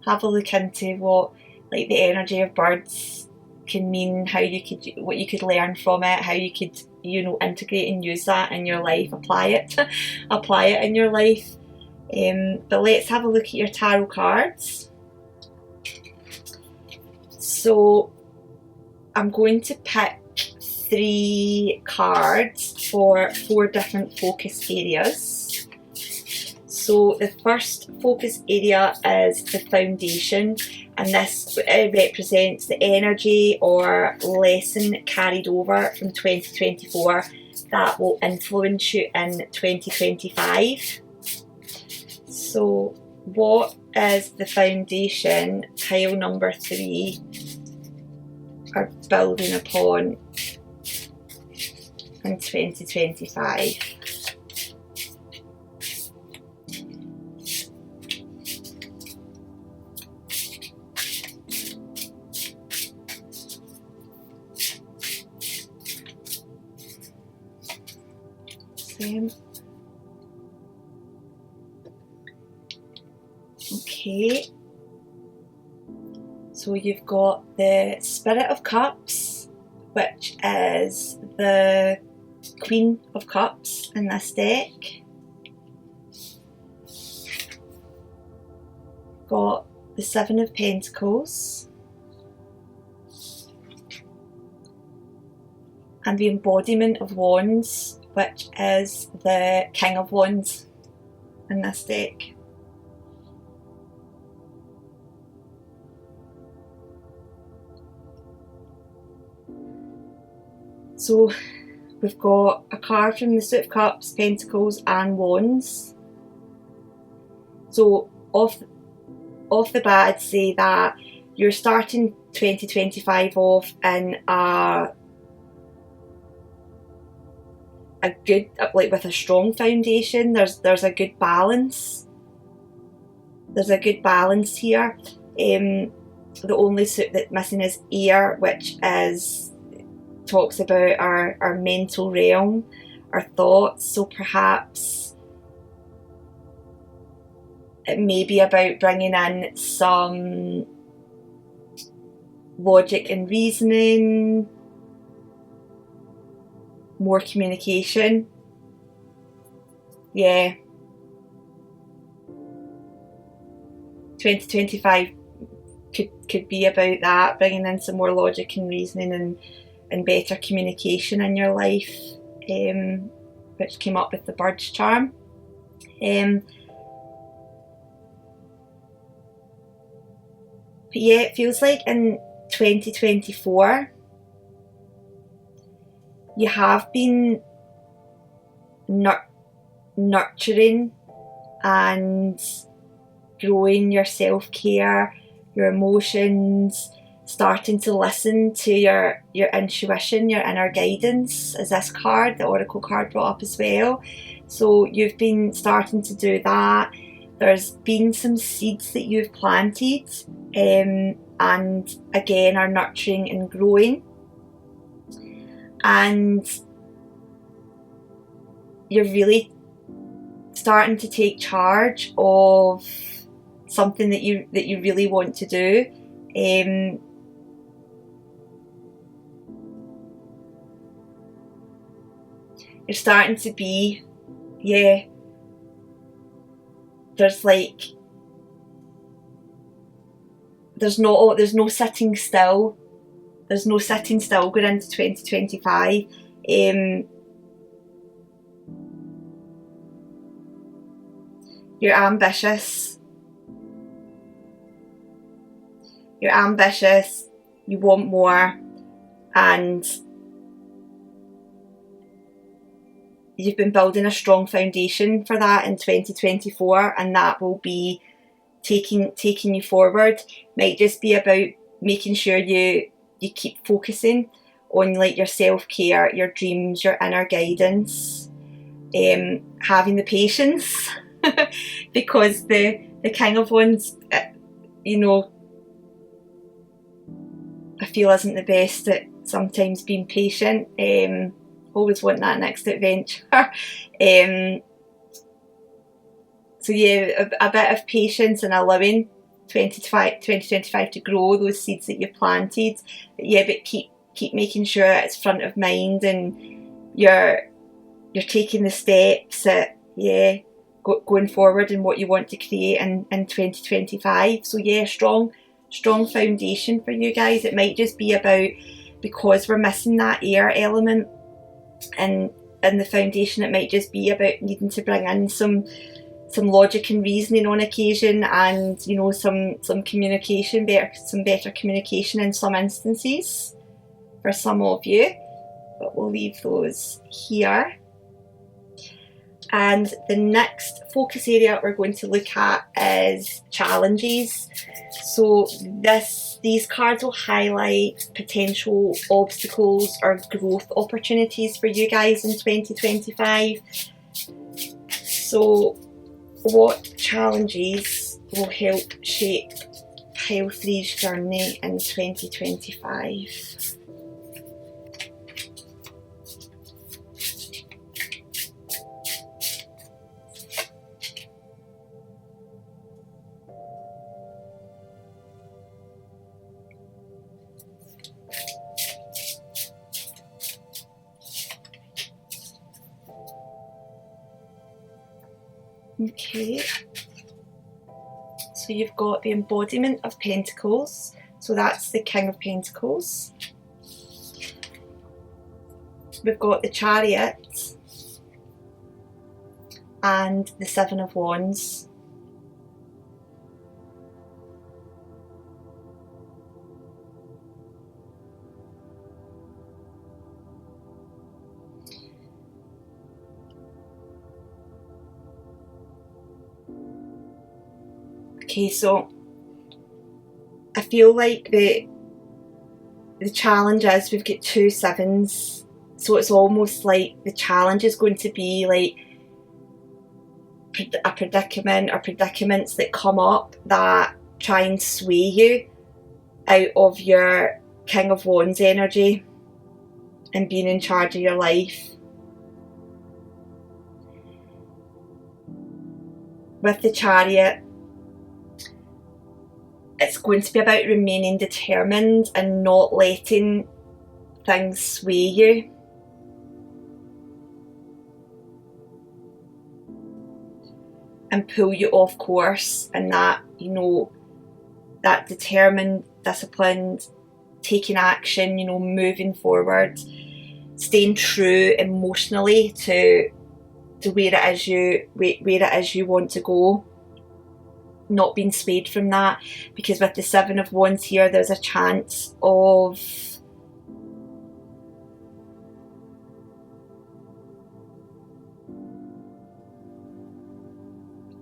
have a look into what like the energy of birds can mean, what you could learn from it, how you could, you know, integrate and use that in your life, apply it in your life. But let's have a look at your tarot cards. So I'm going to pick 3 cards for 4 different focus areas. So the first focus area is the foundation, and this represents the energy or lesson carried over from 2024 that will influence you in 2025. So what is the foundation pile number 3 are building upon in 2025? Okay, so you've got the Spirit of Cups, which is the Queen of Cups in this deck. Got the Seven of Pentacles and the embodiment of Wands, which is the King of Wands in this deck. So we've got a card from the Suit of Cups, Pentacles and Wands. So off the bat, I'd say that you're starting 2025 off in a good, like with a strong foundation. There's a good balance. There's a good balance here. The only suit that's missing is air, which talks about our mental realm, our thoughts. So perhaps it may be about bringing in some logic and reasoning, more communication. Yeah. 2025 could be about that, bringing in some more logic and reasoning and better communication in your life, which came up with the Bird's charm. But yeah, it feels like in 2024 you have been nurturing and growing your self-care, your emotions, starting to listen to your intuition, your inner guidance, as this card, the Oracle card, brought up as well. So you've been starting to do that. There's been some seeds that you've planted, and again are nurturing and growing, and you're really starting to take charge of something that you really want to do. You're starting to be, yeah, there's no sitting still. There's no sitting still going into 2025. You're ambitious. You're ambitious. You want more, and you've been building a strong foundation for that in 2024, and that will be taking you forward. Might just be about making sure you keep focusing on like your self-care, your dreams, your inner guidance, having the patience because the King of Wands, you know, I feel isn't the best at sometimes being patient. Always want that next adventure. So yeah, a bit of patience and allowing 2025 to grow those seeds that you planted. But yeah, but keep making sure it's front of mind, and you're taking the steps at going forward in what you want to create in 2025. So yeah, strong foundation for you guys. It might just be about, because we're missing that air element and the foundation, it might just be about needing to bring in some logic and reasoning on occasion, and you know, some communication, some better communication in some instances for some of you. But we'll leave those here. And the next focus area we're going to look at is challenges. So these cards will highlight potential obstacles or growth opportunities for you guys in 2025. So what challenges will help shape Pile 3's journey in 2025? Okay, so you've got the embodiment of Pentacles, so that's the King of Pentacles. We've got the Chariot and the Seven of Wands. Okay, so I feel like the challenge is we've got 2 sevens, so it's almost like the challenge is going to be like a predicament or predicaments that come up that try and sway you out of your King of Wands energy and being in charge of your life. With the Chariot, it's going to be about remaining determined and not letting things sway you. And pull you off course, and that, you know, that determined, disciplined, taking action, you know, moving forward, staying true emotionally to where it is you want to go. Not being swayed from that, because with the Seven of Wands here, there's a chance of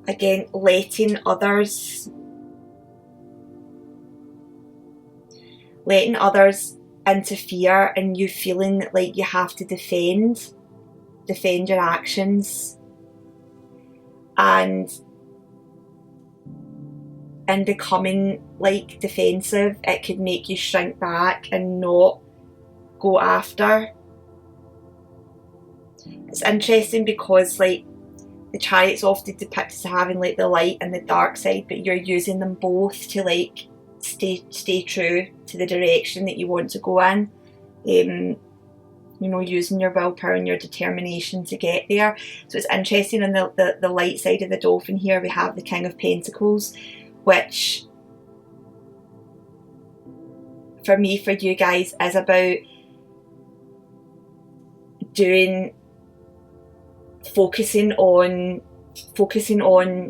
again letting others interfere and you feeling like you have to defend your actions, and in becoming like defensive, it could make you shrink back and not go after. It's interesting because like the Chariot's often depicted as having like the light and the dark side, but you're using them both to like stay true to the direction that you want to go in. You know, using your willpower and your determination to get there. So it's interesting, on the light side of the dolphin here we have the King of Pentacles, which for me, for you guys, is about focusing on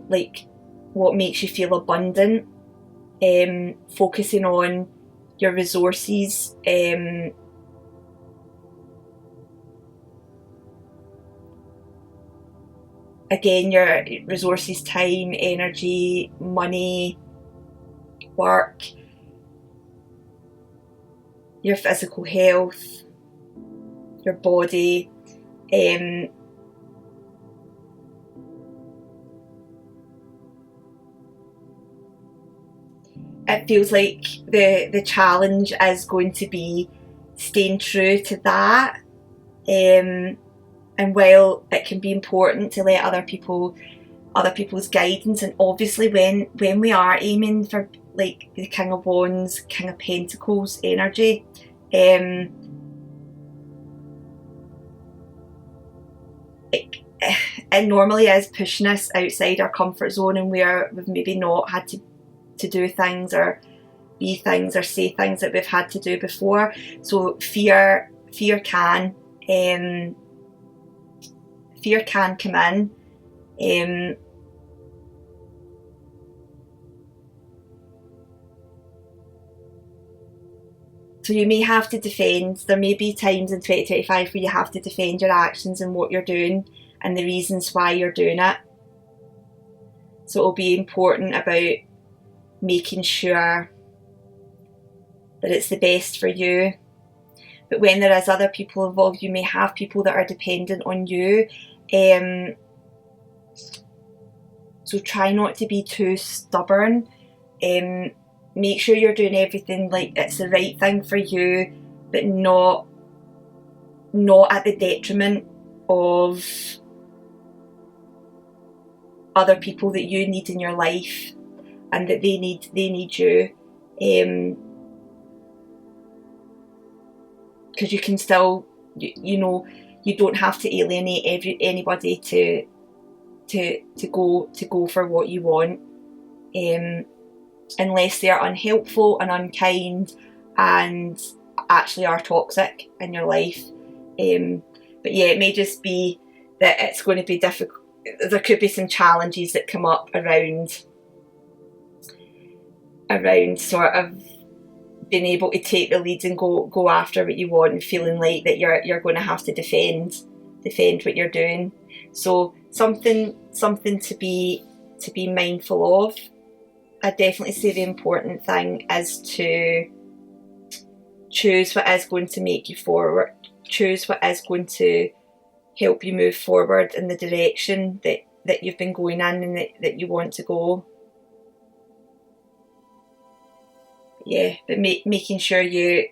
like what makes you feel abundant, focusing on your resources, again, your resources, time, energy, money, work, your physical health, your body. It feels like the challenge is going to be staying true to that. And while it can be important to let other people's guidance, and obviously when we are aiming for like the King of Wands, King of Pentacles energy, it normally is pushing us outside our comfort zone, and where we've maybe not had to do things or be things or say things that we've had to do before. So fear can come in. So you may have to defend. There may be times in 2025 where you have to defend your actions and what you're doing and the reasons why you're doing it. So it'll be important about making sure that it's the best for you. But when there is other people involved, you may have people that are dependent on you. So try not to be too stubborn. Make sure you're doing everything like it's the right thing for you, but not at the detriment of other people that you need in your life and that they need you. Because you can still, you know, you don't have to alienate anybody to to go for what you want, unless they are unhelpful and unkind and actually are toxic in your life. But yeah, it may just be that it's going to be difficult. There could be some challenges that come up around sort of being able to take the lead and go after what you want, and feeling like that you're going to have to defend what you're doing. So something to be mindful of. I definitely say the important thing is to choose what is going to make you forward. Choose what is going to help you move forward in the direction that you've been going in and that you want to go. Yeah, but making sure you're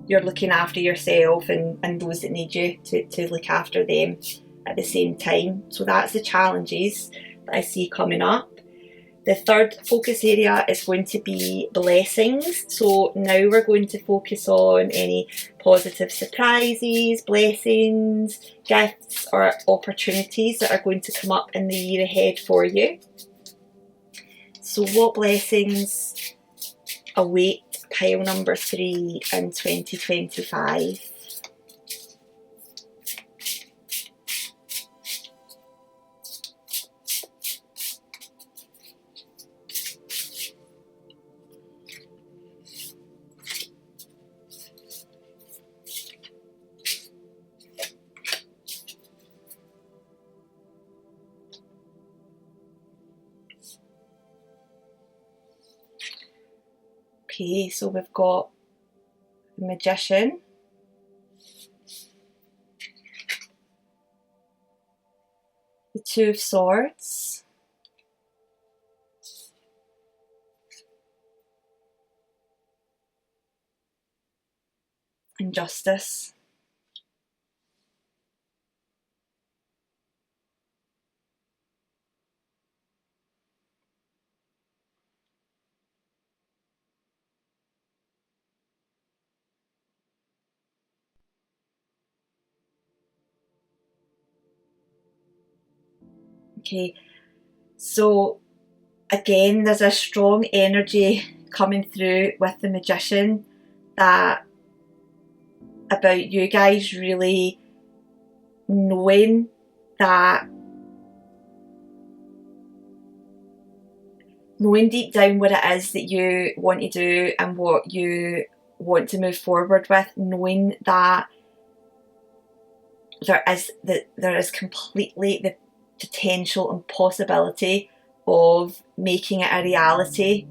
looking after yourself and those that need you to look after them at the same time. So that's the challenges that I see coming up. The third focus area is going to be blessings. So now we're going to focus on any positive surprises, blessings, gifts or opportunities that are going to come up in the year ahead for you. So what blessings await pile number 3 in 2025? Okay, so we've got the Magician, the Two of Swords, and Justice. Okay, so again, there's a strong energy coming through with the Magician that about you guys really knowing deep down what it is that you want to do and what you want to move forward with, knowing that there is completely the potential and possibility of making it a reality,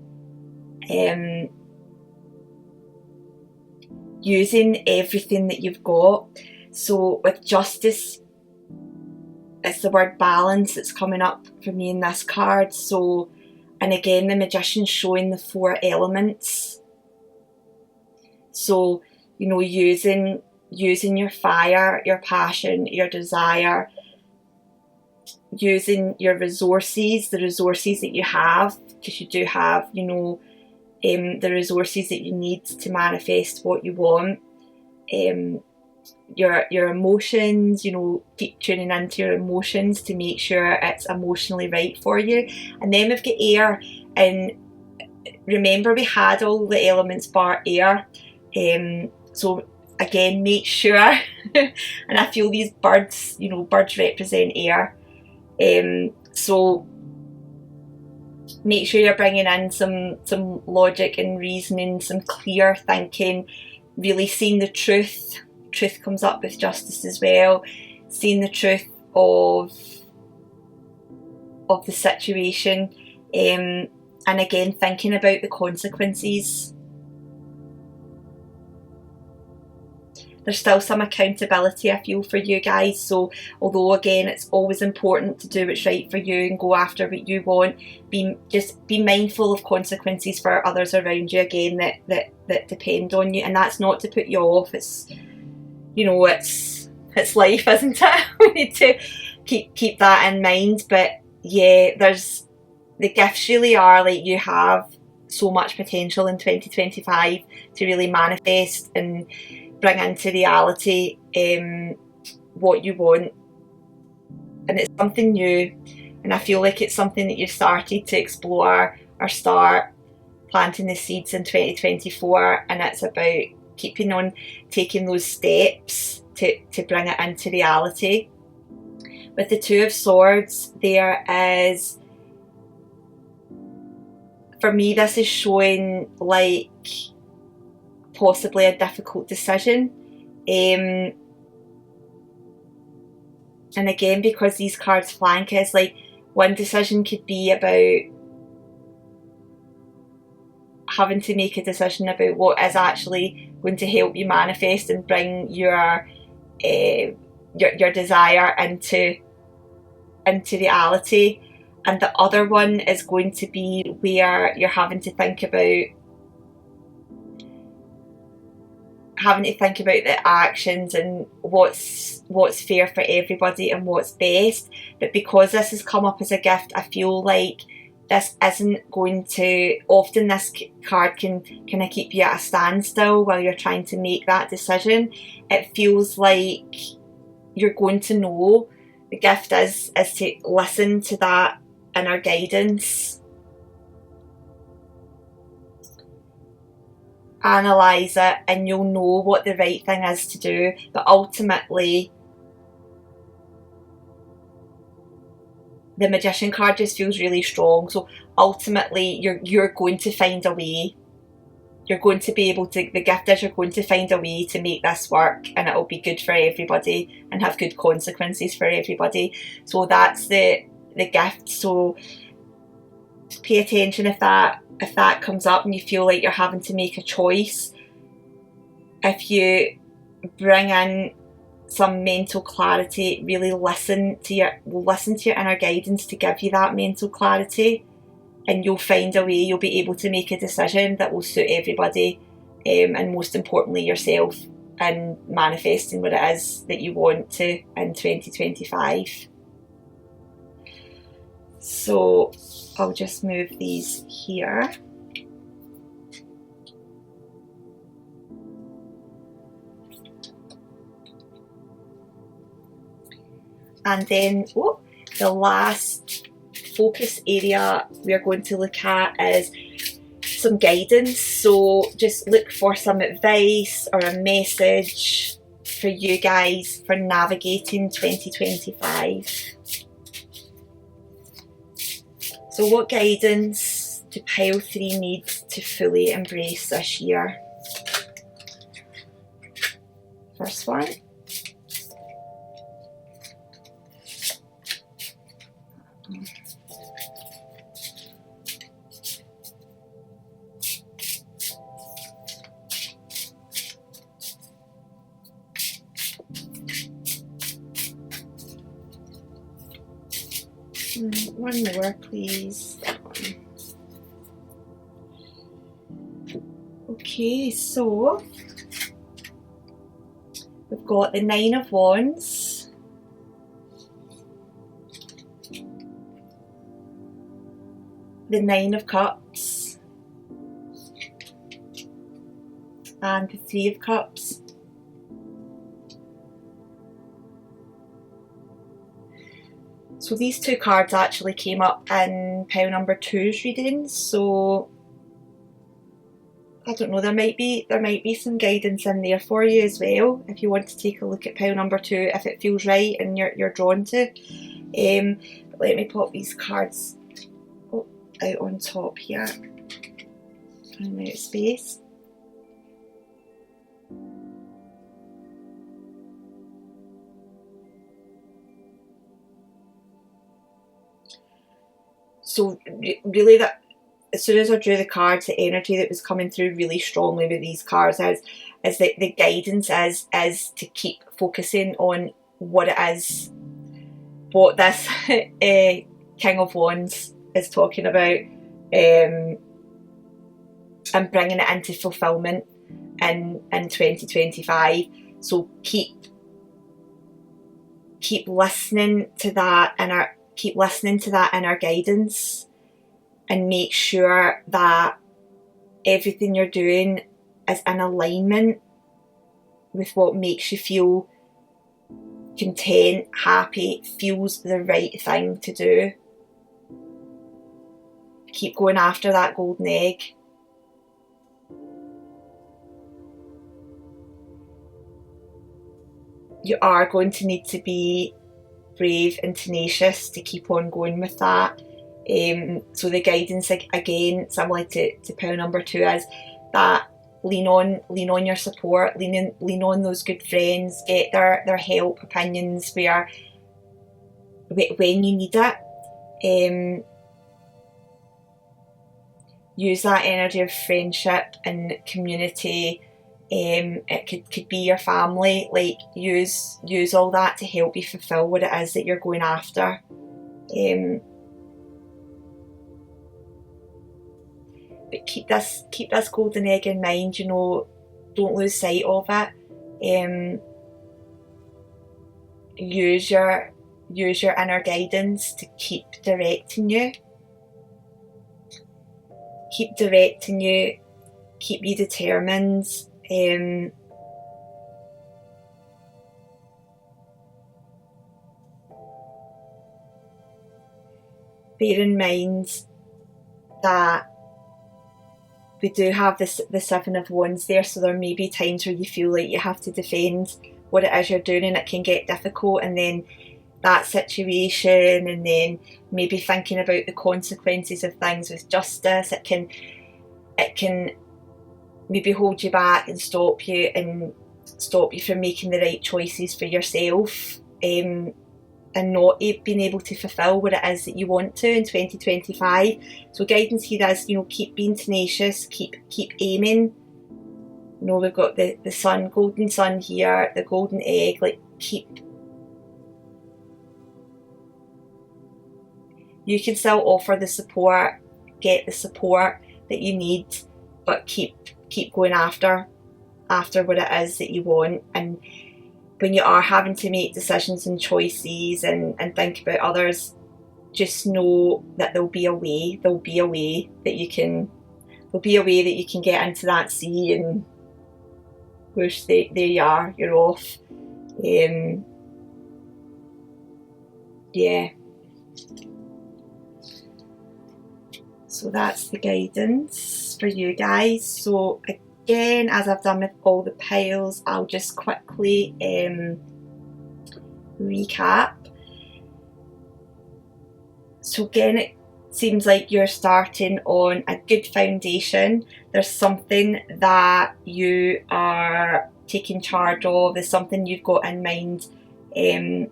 using everything that you've got. So with Justice, it's the word balance that's coming up for me in this card. So, and again, the Magician's showing the 4 elements. So, you know, using your fire, your passion, your desire, using your resources, the resources that you have, because you do have, you know, the resources that you need to manifest what you want. Your emotions, you know, keep tuning into your emotions to make sure it's emotionally right for you. And then we've got air, and remember we had all the elements bar air. So again, make sure, and I feel these birds, you know, birds represent air. So make sure you're bringing in some logic and reasoning, some clear thinking, really seeing the truth. Truth comes up with Justice as well, seeing the truth of the situation, and again thinking about the consequences. There's still some accountability, I feel, for you guys. So although again it's always important to do what's right for you and go after what you want, be mindful of consequences for others around you, again, that depend on you. And that's not to put you off. It's, you know, it's life, isn't it? We need to keep that in mind. But yeah, there's the gifts really are like you have so much potential in 2025 to really manifest and bring into reality what you want. and it's something new, and I feel like it's something that you've started to explore or start planting the seeds in 2024, and it's about keeping on taking those steps to bring it into reality. With the Two of Swords, there is, for me, this is showing like possibly a difficult decision. And again, because these cards flank us, like one decision could be about having to make a decision about what is actually going to help you manifest and bring your desire into reality, and the other one is going to be where you're having to think about the actions and what's fair for everybody and what's best. But because this has come up as a gift, I feel like this isn't going to, often this card can kind of keep you at a standstill while you're trying to make that decision. It feels like you're going to know. The gift is to listen to that inner guidance, analyse it, and you'll know what the right thing is to do. But ultimately, the Magician card just feels really strong. So ultimately, you're going to find a way. You're going to be able to, the gift is you're going to find a way to make this work, and it'll be good for everybody and have good consequences for everybody. So that's the gift. So pay attention if that comes up and you feel like you're having to make a choice. If you bring in some mental clarity, really listen to your inner guidance to give you that mental clarity, and you'll find a way. You'll be able to make a decision that will suit everybody, and most importantly yourself, and manifesting what it is that you want to in 2025. So I'll just move these here. And then the last focus area we're going to look at is some guidance. So just look for some advice or a message for you guys for navigating 2025. So what guidance do pile 3 need to fully embrace this year? First one. One more, please. Okay, so we've got the 9 of Wands, the 9 of Cups, and the 3 of Cups. So these 2 cards actually came up in pile number 2's reading, so I don't know, there might be some guidance in there for you as well if you want to take a look at pile number 2 if it feels right and you're drawn to. But let me pop these cards out on top here. I'm out of space. So really, that as soon as I drew the cards, the energy that was coming through really strongly with these cards is that the guidance is to keep focusing on what it is, what this King of Wands is talking about, and bringing it into fulfillment in 2025. So keep listening to that inner guidance, and make sure that everything you're doing is in alignment with what makes you feel content, happy, feels the right thing to do. Keep going after that golden egg. You are going to need to be brave and tenacious to keep on going with that. So the guidance, again, similar to pile number 2, is that lean on your support, lean on those good friends, get their help, opinions when you need it. Use that energy of friendship and community. It could be your family. Like, use all that to help you fulfill what it is that you're going after. But keep this golden egg in mind. You know, don't lose sight of it. Use your inner guidance to keep directing you. Keep directing you. Keep you determined. Bear in mind that we do have the 7 of Wands there, so there may be times where you feel like you have to defend what it is you're doing, and it can get difficult, and then that situation, and then maybe thinking about the consequences of things with justice, it can maybe hold you back and stop you from making the right choices for yourself, and not being able to fulfill what it is that you want to in 2025. So guidance here is, you know, keep being tenacious, keep aiming. You know, we've got the sun, golden sun here, the golden egg. Like, you can still offer the support, get the support that you need, but keep going after what it is that you want. And when you are having to make decisions and choices and think about others, just know that there'll be a way that you can get into that sea, and whoosh, there you are, you're off. Yeah. So that's the guidance for you guys. So again, as I've done with all the piles, I'll just quickly recap. So again, it seems like you're starting on a good foundation. There's something that you are taking charge of. There's something you've got in mind, that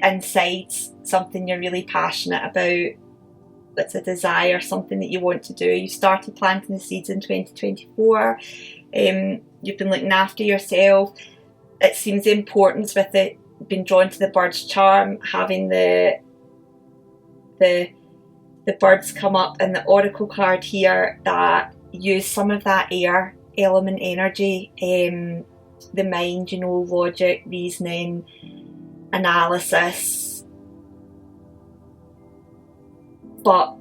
inside, something you're really passionate about. It's a desire, something that you want to do. You started planting the seeds in 2024. You've been looking after yourself. It seems the importance with it, being drawn to the bird's charm, having the birds come up, and the oracle card here that use some of that air element energy, the mind, you know, logic, reasoning, analysis, but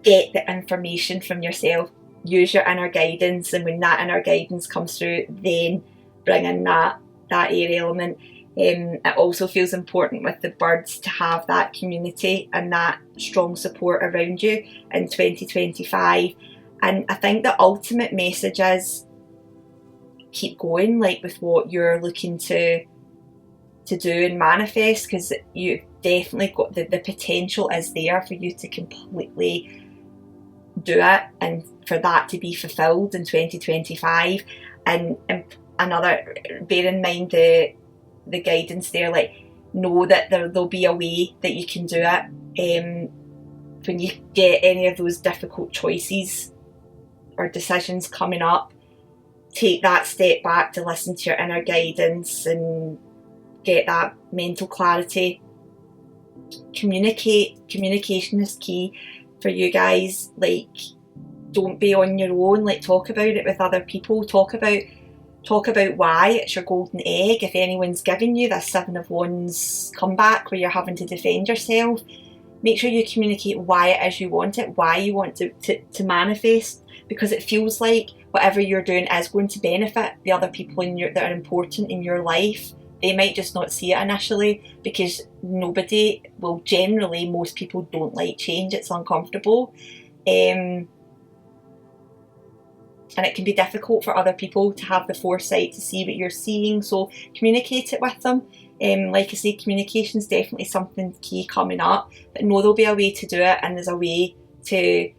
get the information from yourself. Use your inner guidance, and when that inner guidance comes through, then bring in that air element. It also feels important with the birds to have that community and that strong support around you in 2025. And I think the ultimate message is keep going, like with what you're looking to do and manifest, because you definitely got the potential is there for you to completely do it, and for that to be fulfilled in 2025. And another, bear in mind the guidance there, like, know that there'll be a way that you can do it. When you get any of those difficult choices or decisions coming up, take that step back to listen to your inner guidance and get that mental clarity. Communication is key for you guys. Like, don't be on your own. Like, talk about it with other people. Talk about why it's your golden egg. If anyone's giving you this 7 of Wands comeback where you're having to defend yourself, make sure you communicate why it is you want it, why you want to manifest, because it feels like whatever you're doing is going to benefit the other people that are important in your life they might just not see it initially, because most people don't like change. It's uncomfortable. And it can be difficult for other people to have the foresight to see what you're seeing, so communicate it with them. Like I say, communication is definitely something key coming up, but know there'll be a way to do it, and there's a way to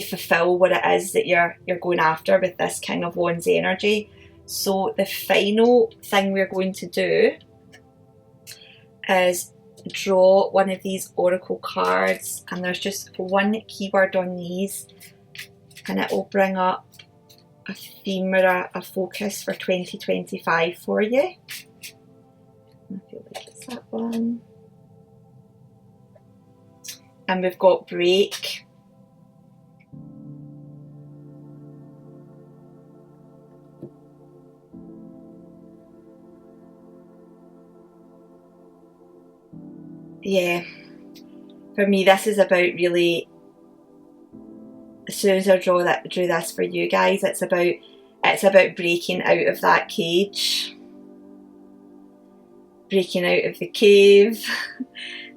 fulfill what it is that you're going after with this King of Wands energy. So the final thing we're going to do is draw one of these oracle cards, and there's just one keyword on these, and it will bring up a theme or a focus for 2025 for you. I feel like it's that one. And we've got break. Yeah, for me this is about really, as soon as I drew this for you guys, it's about breaking out of that cage, breaking out of the cave,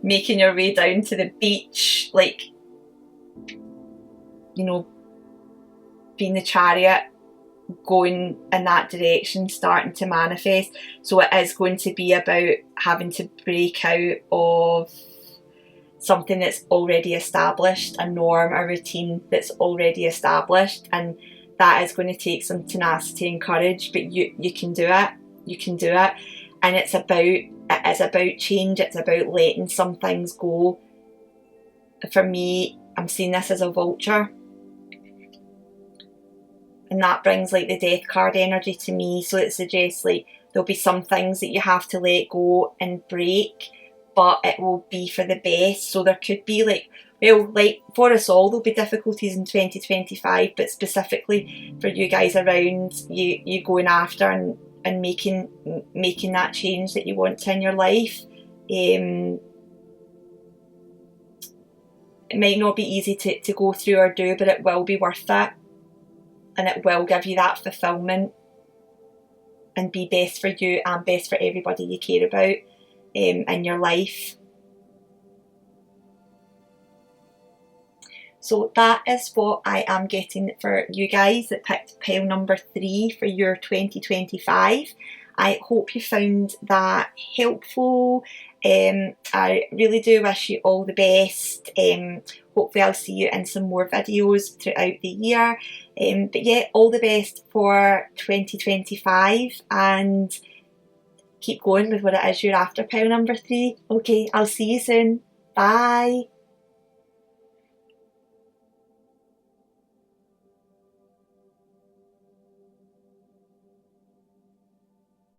making your way down to the beach, like, you know, being the chariot, going in that direction, starting to manifest. So it is going to be about having to break out of something that's already established, a norm, a routine that's already established, and that is going to take some tenacity and courage, but you can do it. You can do it. And it is about change. It's about letting some things go. For me, I'm seeing this as a vulture, and that brings like the death card energy to me. So it suggests like there'll be some things that you have to let go and break, but it will be for the best. So there could be like for us all, there'll be difficulties in 2025, but specifically for you guys around you going after and making that change that you want in your life. It might not be easy to go through or do, but it will be worth it. And it will give you that fulfillment and be best for you and best for everybody you care about in your life. So that is what I am getting for you guys that picked pile number 3 for your 2025. I hope you found that helpful. I really do wish you all the best. Hopefully I'll see you in some more videos throughout the year. But yeah, all the best for 2025, and keep going with what it is you're after, pile number 3. Okay, I'll see you soon. Bye.